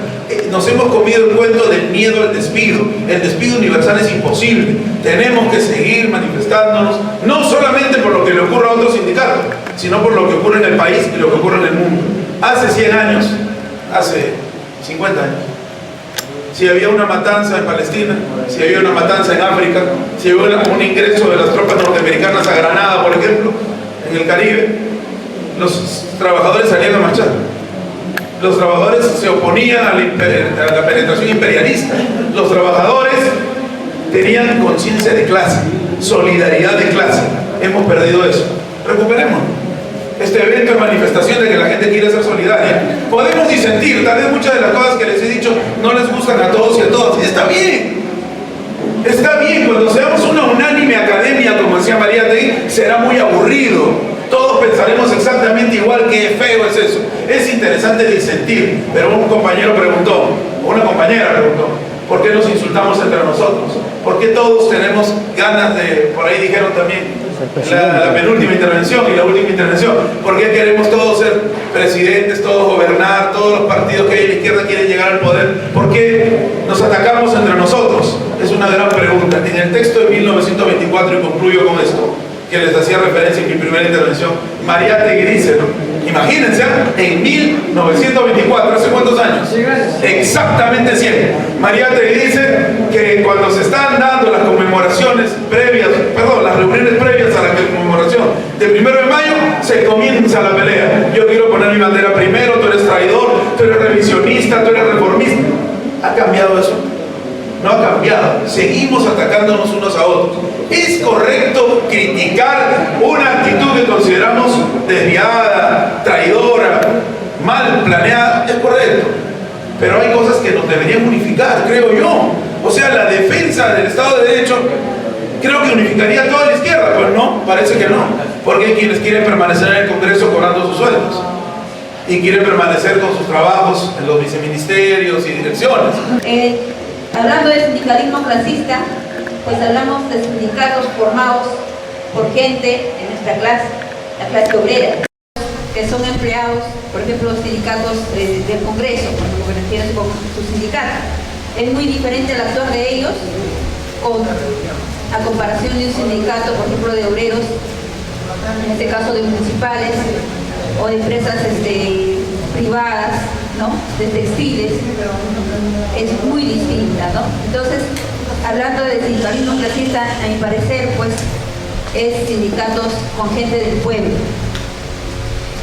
C: Nos hemos comido el cuento del miedo al despido. El despido universal es imposible. Tenemos que seguir manifestándonos, no solamente por lo que le ocurre a otros sindicatos, sino por lo que ocurre en el país y lo que ocurre en el mundo. Hace 100 años, hace 50 años, si había una matanza en Palestina, si había una matanza en África, si había un ingreso de las tropas norteamericanas a Granada, por ejemplo, en el Caribe, los trabajadores salían a marchar. Los trabajadores se oponían a la penetración imperialista. Los trabajadores tenían conciencia de clase, solidaridad de clase. Hemos perdido eso. Recuperemos este evento de manifestación de que la gente quiere ser solidaria. Podemos disentir, tal vez muchas de las cosas que les he dicho no les gustan a todos y a todas. Está bien. Está bien, cuando seamos una unánime academia, como decía María Tegui, será muy aburrido. Todos pensaremos exactamente igual, que feo es eso. Es interesante disentir, pero un compañero preguntó, o una compañera preguntó, ¿por qué nos insultamos entre nosotros? ¿Por qué todos tenemos ganas de, por ahí dijeron también, la penúltima intervención y la última intervención, ¿por qué queremos todos ser presidentes, todos gobernar, todos los partidos que hay en la izquierda quieren llegar al poder? ¿Por qué nos atacamos entre nosotros? Es una gran pregunta. En el texto de 1924, y concluyo con esto, que les hacía referencia en mi primera intervención, María Tegui dice, ¿no? Imagínense, en 1924, ¿hace cuántos años? Exactamente 100. María Tegui dice que cuando se están dando las conmemoraciones previas, perdón, las reuniones previas a la conmemoración del 1 de mayo, se comienza la pelea. Yo quiero poner mi bandera primero, tú eres traidor, tú eres revisionista, tú eres reformista. ¿Ha cambiado eso? No ha cambiado. Seguimos atacándonos unos a otros. ¿Es correcto criticar una actitud que consideramos desviada, traidora, mal planeada? Es correcto. Pero hay cosas que nos deberían unificar, creo yo. O sea, la defensa del Estado de Derecho creo que unificaría a toda la izquierda. Pues no, parece que no. Porque hay quienes quieren permanecer en el Congreso cobrando sus sueldos y quieren permanecer con sus trabajos en los viceministerios y direcciones.
F: Hablando de sindicalismo clasista, pues hablamos de sindicatos formados por gente de nuestra clase, la clase obrera, que son empleados, por ejemplo, los sindicatos del Congreso, como que refieren con su sindicato. Es muy diferente el actuar de ellos a comparación de un sindicato, por ejemplo, de obreros, en este caso de municipales o de empresas privadas, ¿no? De textiles. Es muy distinta, ¿no? Entonces, hablando de sindicalismo clasista, a mi parecer, pues, es sindicatos con gente del pueblo.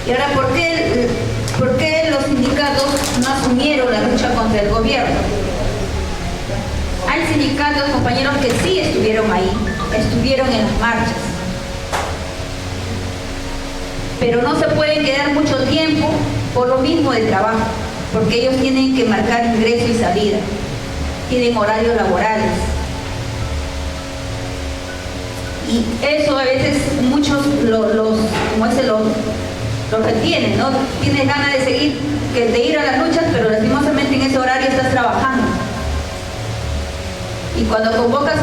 F: Y ahora, ¿por qué los sindicatos no asumieron la lucha contra el gobierno? Hay sindicatos, compañeros, que sí estuvieron ahí, estuvieron en las marchas. Pero no se pueden quedar mucho tiempo por lo mismo de trabajo, porque ellos tienen que marcar ingreso y salida, tienen horarios laborales. Y eso a veces muchos lo retienen, ¿no? Tienes ganas de seguir, de ir a las luchas, pero lastimosamente en ese horario estás trabajando. Y cuando convocas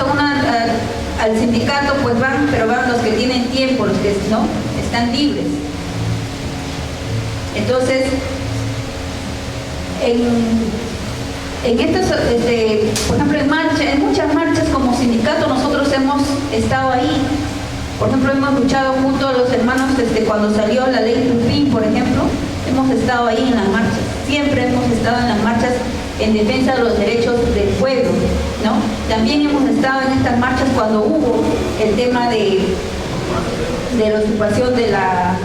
F: al sindicato, pues van, pero van los que tienen tiempo, los que no están libres. Entonces, en estas, por ejemplo, en muchas marchas como sindicato nosotros hemos estado ahí. Por ejemplo, hemos luchado junto a los hermanos cuando salió la ley Pupín, por ejemplo, hemos estado ahí en las marchas, siempre hemos estado en las marchas en defensa de los derechos del pueblo, ¿no? También hemos estado en estas marchas cuando hubo el tema de la ocupación de la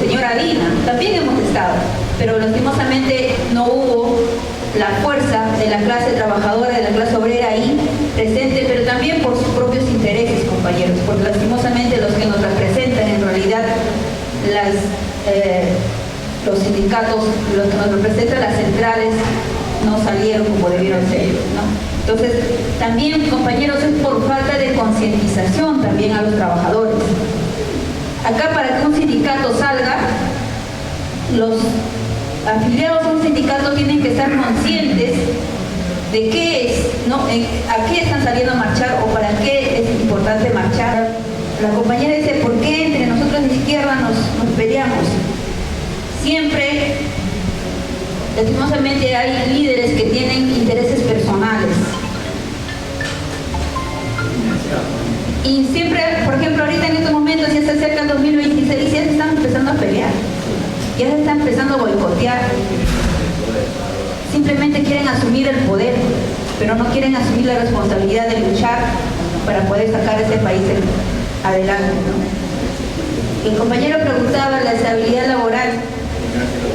F: señora Dina, también hemos estado, pero lastimosamente no hubo la fuerza de la clase trabajadora, de la clase obrera ahí presente, pero también por sus propios intereses, compañeros, porque lastimosamente los que nos representan en realidad los sindicatos, los que nos representan las centrales, no salieron como debieron ser, ¿no? Entonces, también, compañeros, es por falta de concientización también a los trabajadores. Acá, para que un sindicato salga, los afiliados a un sindicato tienen que estar conscientes de qué es, ¿no? A qué están saliendo a marchar o para qué es importante marchar. La compañera dice, ¿por qué entre nosotros de izquierda nos peleamos? Siempre, lastimosamente, hay líderes que tienen intereses personales. Y siempre, por ejemplo, ahorita en estos momentos ya se acerca el 2026 y ya se están empezando a pelear. Ya se están empezando a boicotear. Simplemente quieren asumir el poder, pero no quieren asumir la responsabilidad de luchar para poder sacar ese país adelante, ¿no? El compañero preguntaba la estabilidad laboral.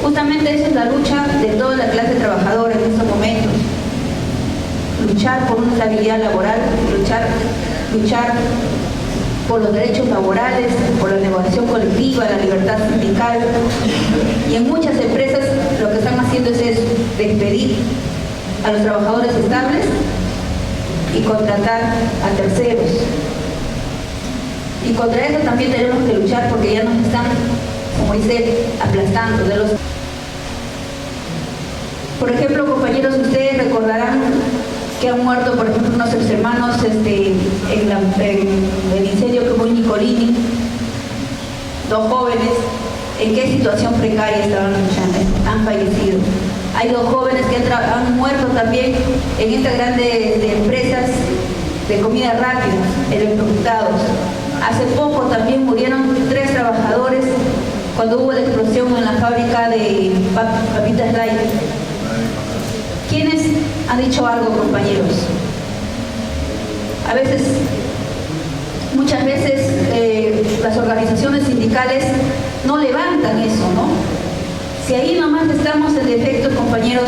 F: Justamente esa es la lucha de toda la clase trabajadora en estos momentos. Luchar por una estabilidad laboral, luchar por los derechos laborales, por la negociación colectiva, la libertad sindical. Y en muchas empresas lo que están haciendo es eso, despedir a los trabajadores estables y contratar a terceros. Y contra eso también tenemos que luchar porque ya nos están, como dice, aplastando. Por ejemplo, compañeros, ustedes recordarán que han muerto, por ejemplo, unos hermanos en el incendio que hubo en Nicolini, 2 jóvenes. ¿En qué situación precaria estaban luchando? Han fallecido. Hay 2 jóvenes que han muerto también en estas grandes empresas de comida rápida, electrocutados. Hace poco también murieron 3 trabajadores cuando hubo la explosión en la fábrica de papitas light. ¿Quiénes han dicho algo, compañeros? Muchas veces las organizaciones sindicales no levantan eso, ¿no? Si ahí nomás estamos en defecto, compañeros,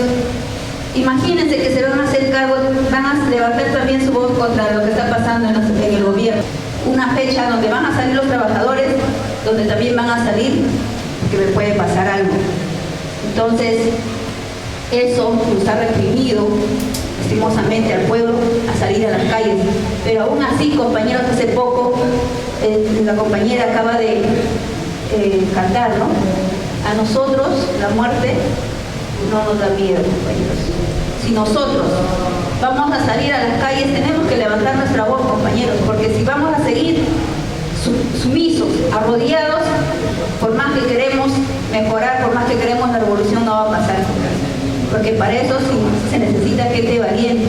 F: imagínense que se van a hacer cargo, van a levantar también su voz contra lo que está pasando en el gobierno. Una fecha donde van a salir los trabajadores, donde también van a salir, que me puede pasar algo. Entonces, eso nos ha reprimido, lastimosamente, al pueblo a salir a las calles. Pero aún así, compañeros, hace poco la compañera acaba de cantar, ¿no? A nosotros la muerte no nos da miedo, compañeros. Si nosotros vamos a salir a las calles, tenemos que levantar nuestra voz, compañeros, porque si vamos a seguir sumisos, arrodillados, por más que queremos mejorar, por más que queremos la revolución, no va a pasar. Porque para eso sí se necesita gente valiente.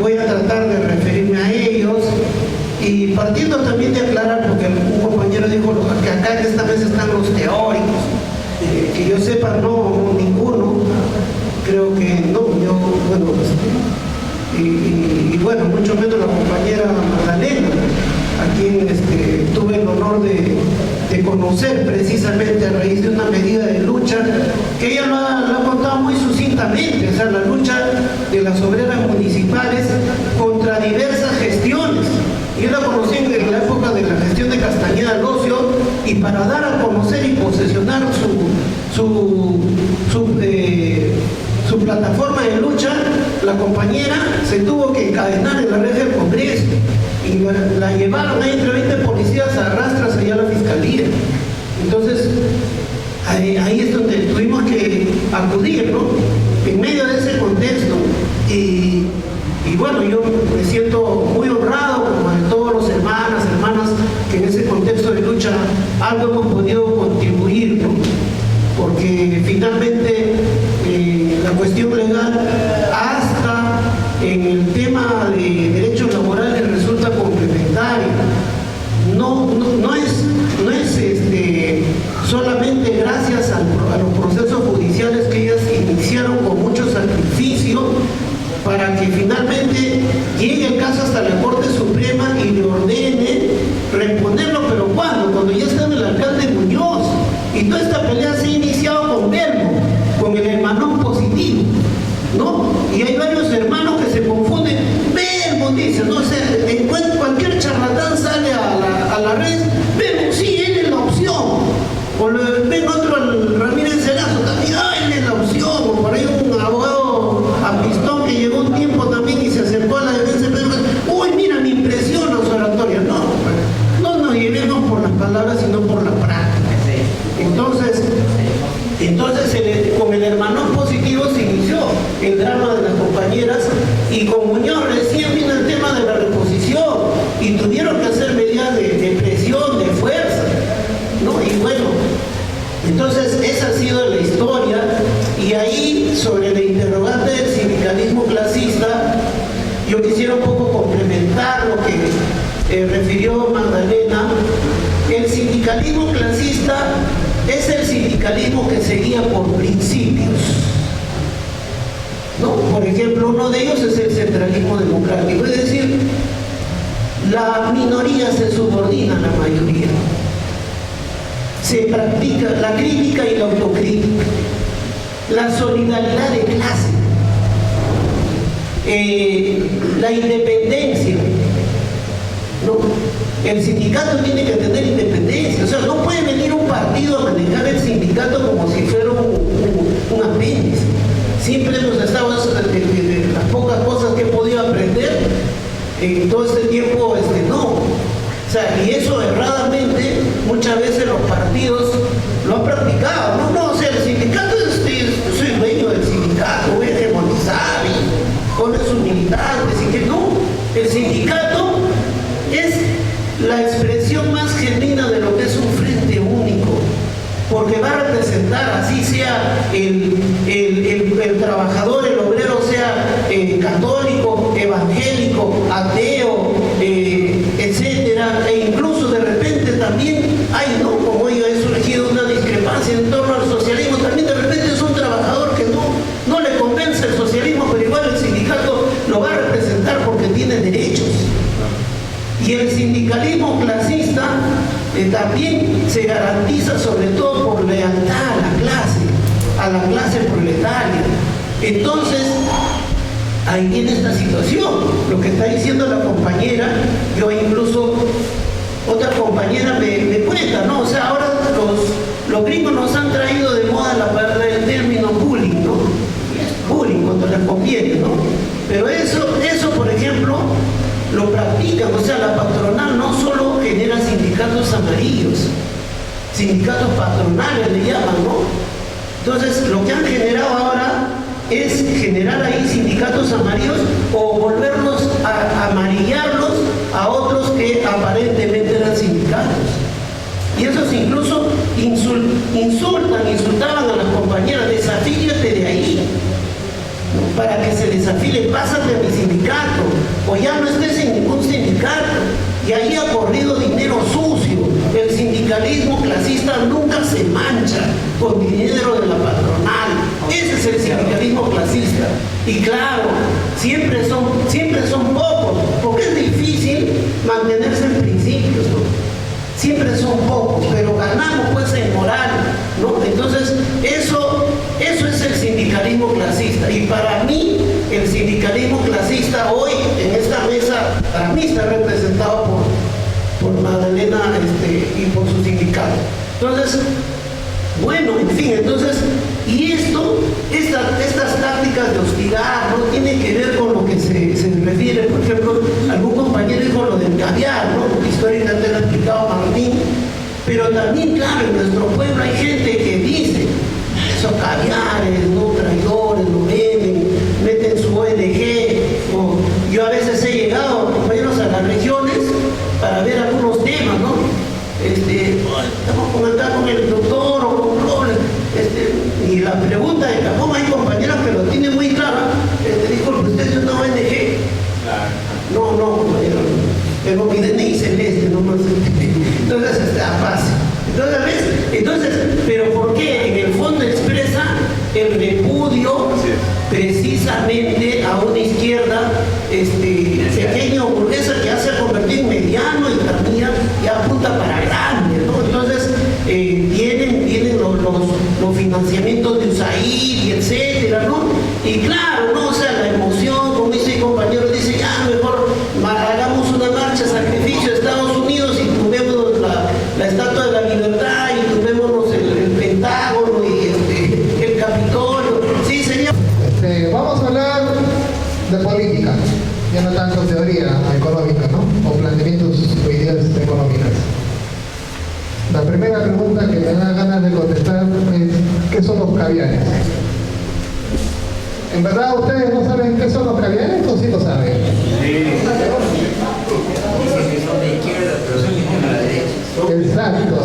B: Voy a tratar de referirme a ellos y partiendo también de aclarar, porque un compañero dijo que acá en esta mesa están los teóricos, que yo sepa no, ninguno, creo que no, yo, bueno, y bueno, mucho menos la compañera Magdalena, a quien tuve el honor de conocer precisamente a raíz de una medida de lucha que ella lo ha contado muy sucintamente, o sea, la lucha de las obreras municipales contra diversas gestiones. Yo la conocí en la época de la gestión de Castañeda Locio, y para dar a conocer y posesionar su plataforma de lucha, la compañera se tuvo que encadenar en la red del Congreso y la llevaron ahí entre 20 policías a rastras allá a la fiscalía. Entonces, ahí es donde tuvimos que acudir, ¿no? En medio de ese contexto. Y bueno, yo me siento muy honrado como de todos los hermanas que en ese contexto de lucha algo hemos podido contribuir, ¿no? Porque finalmente la cuestión legal hasta en el tema de derechos laborales resulta complementaria. No es solamente noticias, ¿no? O sea, cualquier charlatán sale a la red, ven, sí, él es la opción. O ven otro, el Ramírez Celazo, también, él es la opción. O por ahí un abogado apistón que llegó un tiempo también y se acercó a la defensa de Pedro. Uy, mira, me impresiona su oratoria. No nos llevemos por las palabras, sino por la práctica. Entonces con el hermano positivo se inició el drama de las compañeras, y con Muñoz recién vino el tema de la reposición y tuvieron que hacer medidas de presión, de fuerza, ¿no? Y bueno, entonces esa ha sido la historia. Y ahí, sobre la interrogante del sindicalismo clasista, yo quisiera un poco complementar lo que refirió Magdalena. El sindicalismo clasista es el sindicalismo que se guía por principios, ¿no? Por ejemplo, uno de ellos es el centralismo democrático, es decir, la minoría se subordina a la mayoría. Se practica la crítica y la autocrítica, la solidaridad de clase, la independencia, ¿no? El sindicato tiene que tener independencia, o sea, no puede venir un partido a manejar el sindicato como si fuera un apéndice. Siempre hemos estado, de las pocas cosas que he podido aprender en todo este tiempo, no. O sea, y eso erradamente, muchas veces los partidos lo han practicado. No, o sea, el sindicato yo soy dueño del sindicato, voy a hegemonizar y pone sus militantes y que no. El sindicato es la expresión más genuina de lo que es un frente único, porque va a representar, así sea el trabajador, el obrero, sea católico, evangélico, ateo, etcétera, e incluso de repente también hay, ¿no? Como hoy ha surgido una discrepancia en torno al socialismo, también de repente es un trabajador que no le convence el socialismo, pero igual el sindicato lo va a representar porque tiene derechos. Y el sindicalismo clasista también se garantiza sobre todo por lealtad a la clase proletaria. Entonces, ahí viene esta situación, lo que está diciendo la compañera. Yo incluso, otra compañera me cuenta, ¿no? O sea, ahora los gringos nos han traído de moda el término bullying, ¿no? Bullying, cuando les conviene, ¿no? Pero eso, por ejemplo, lo practican, o sea, la patronal no solo genera sindicatos amarillos, sindicatos patronales le llaman, ¿no? Entonces, lo que han generado ahora es generar ahí sindicatos amarillos o volverlos a amarillarlos a otros que aparentemente eran sindicatos. Y esos incluso insultaban a las compañeras, desafíliate de ahí. Para que se desafile, pásate a mi sindicato, o ya no estés en ningún sindicato. Y ahí ha corrido dinero sucio. El sindicalismo clasista nunca se mancha con dinero de la patronal. Ese es el sindicalismo clasista. Y claro, siempre son pocos, porque es difícil mantenerse en principios, ¿no? Siempre son pocos, pero ganamos pues en moral, ¿no? Entonces, eso es el sindicalismo clasista. Y para mí, el sindicalismo clasista hoy, en esta mesa, para mí está representado por Magdalena y por su sindicato. Entonces, bueno, en fin, y estas tácticas de hostilidad no tienen que ver con lo que se refiere, por ejemplo, algún compañero dijo lo del caviar, ¿no? Históricamente lo ha explicado Martín, pero también, claro, en nuestro pueblo hay gente que dice, esos caviares, ¿no? Traidores, lo meten su ONG, o yo a veces he llegado, compañeros, a las regiones para ver algunos temas, ¿no? Estamos comentando con el doctor o con Robles, y la pregunta de cómo hay compañeros que lo tienen muy claro, disculpe, usted es una ONG. No, compañero, tengo mi DNI celeste, no más. Entonces está fácil. Entonces, pero ¿por qué? En el fondo expresa el repudio precisamente a una izquierda pequeña o burguesa que hace convertir en mediano y también y apunta para grande, ¿no? Entonces vienen los financiamientos de USAID y etcétera, ¿no? Y claro, ¿no? O sea, la emoción, como dice el compañero, dice, ya mejor
D: económica, ¿no? O planteamientos o ideas económicas. La primera pregunta que me da ganas de contestar es ¿qué son los caviares? ¿En verdad ustedes no saben qué son los caviares o sí lo saben?
G: Dicen que son de izquierda, pero son de la derecha.
D: Exacto.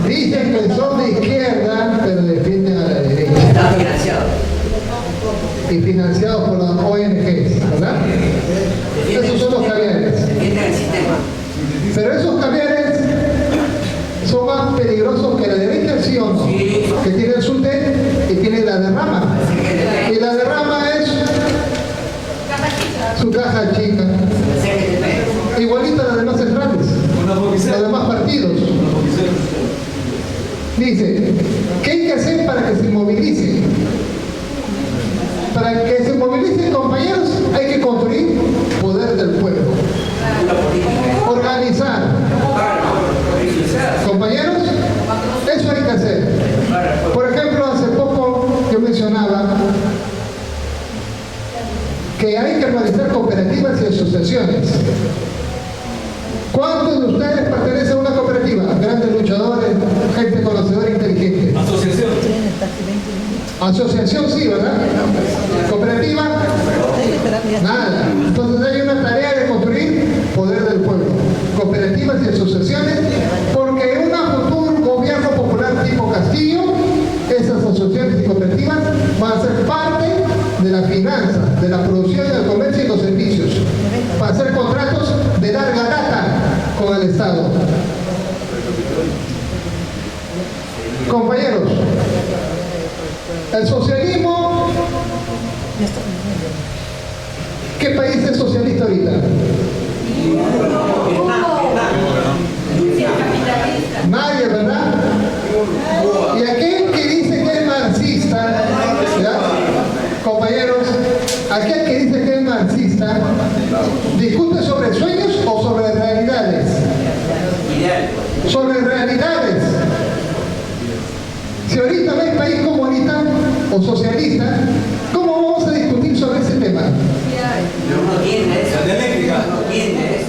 D: Dicen que son de izquierda, pero defienden a la derecha.
G: Están financiados.
D: Y financiados por las ONGs, ¿verdad? Esos son los caviares.
G: Defienden el sistema.
D: Pero esos caviares son más peligrosos que la derecha, ¿sí o no?
G: Sí.
D: Que tiene el SUTEP y tiene la derrama. Y la derrama es su caja chica. Igualita a las demás centrales, los demás partidos. Dice, ¿qué hay que hacer para que se movilicen? Para que se movilicen, compañeros, hay que construir poder del pueblo. Organizar. Compañeros, eso hay que hacer. Por ejemplo, hace poco yo mencionaba que hay que organizar cooperativas y asociaciones. ¿Cuántos de ustedes pertenecen a una cooperativa? Grandes luchadores, gente conocedora e inteligente.
H: Asociación.
D: Asociación sí, ¿verdad? Cooperativa, nada. Entonces hay una tarea de construir poder del pueblo. Cooperativas y asociaciones, porque en un futuro gobierno popular tipo Castillo, esas asociaciones y cooperativas van a ser parte de la finanza, de la producción, del comercio y los servicios, para hacer contratos de larga data con el Estado. Compañeros, el socialismo, ¿qué país es socialista ahorita? Nadie, ¿verdad? Y aquel que dice que es marxista, ¿ya? Compañeros, aquel que dice que es marxista, ¿discute sobre sueños o sobre realidades? Sobre realidades. Si ahorita no hay país comunista o socialista, ¿cómo vamos a discutir sobre ese tema?
G: No tiene eso. No tiene eso.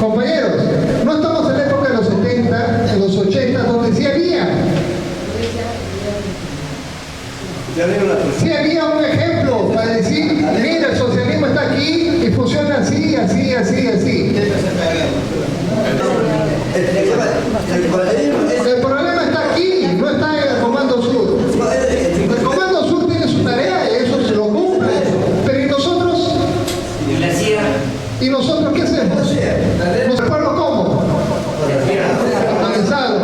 D: Compañeros, no estamos en la época de los 70, en los 80, donde sí había. Sí había un ejemplo para decir, mira, el socialismo está aquí y funciona así, así, así, así. El problema está aquí, no está en el Comando Sur. El Comando Sur tiene su tarea y eso se lo cumple. Pero ¿y nosotros?
G: ¿Y la sierra?
D: ¿Y nosotros qué hacemos? ¿Nos recuerdo cómo? Organizado.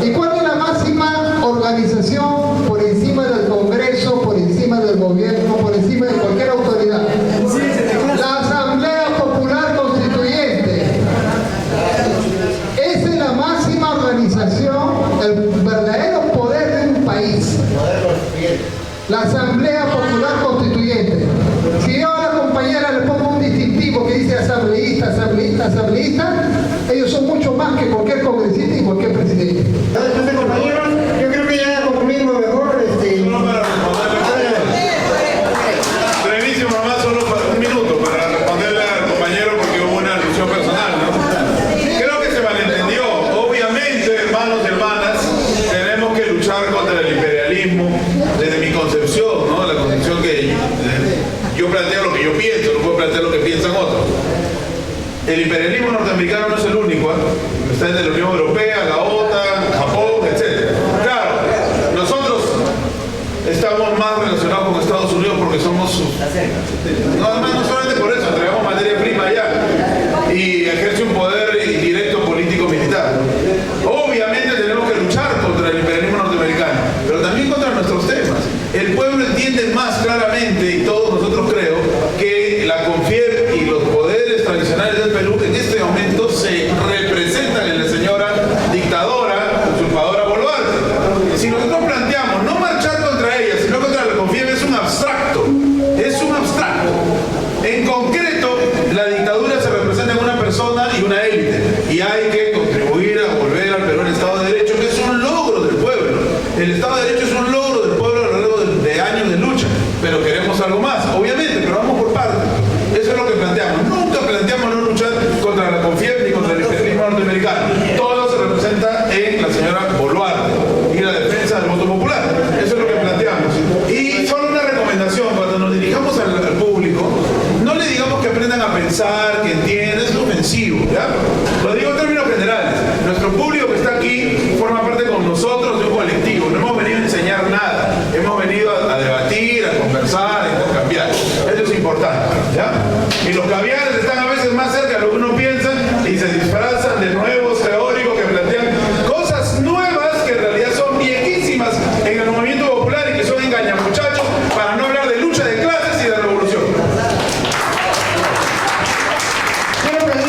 D: ¿Y cuál es la máxima organización por encima del Congreso, por encima del gobierno, por encima de cualquier autoridad? La Asamblea Popular Constituyente. Esa es la máxima organización, el verdadero poder de un país. La Asamblea Popular Constituyente. Si yo a la compañera le pongo un distintivo que dice asambleísta, asambleísta, asambleísta, ellos son mucho más que cualquier congresista y cualquier presidente.
A: Entonces, compañeros, yo creo que ya concluimos mejor.
C: Solo para responderle. Brevísimo, nomás, solo para un minuto para responderle al compañero porque hubo una alusión personal, ¿no? Creo que se malentendió. Obviamente, hermanos y hermanas, tenemos que luchar contra el imperialismo desde mi concepción, ¿no? La concepción que yo planteo lo que yo pienso, no puedo plantear lo que piensan otros. El imperialismo norteamericano no es el único, ¿eh? Está el de la Unión Europea, la OTAN, Japón, etc. Claro, nosotros estamos más relacionados con Estados Unidos porque somos sus... No solamente por eso, traemos materia prima allá y ejerce un poder indirecto político-militar. Obviamente tenemos que luchar contra el imperialismo norteamericano, pero también contra nuestros temas. El pueblo entiende más claramente, y todos nosotros creo, que la CONFIEP y los poderes tradicionales del Perú en este momento se representan en la señora dictadora, usurpadora Boluarte. Si nosotros planteamos no marchar contra ella, sino contra la CONFIEP, es un abstracto. Es un abstracto. En concreto, la dictadura se representa en una persona y una élite. Y hay que contribuir a volver al Perú el Estado de Derecho, que es un logro del pueblo. El Estado de Derecho es un logro del pueblo a lo largo de años de lucha. Pero queremos algo más, obviamente, pero vamos por partes. Eso es lo que planteamos. No
K: Y los que habían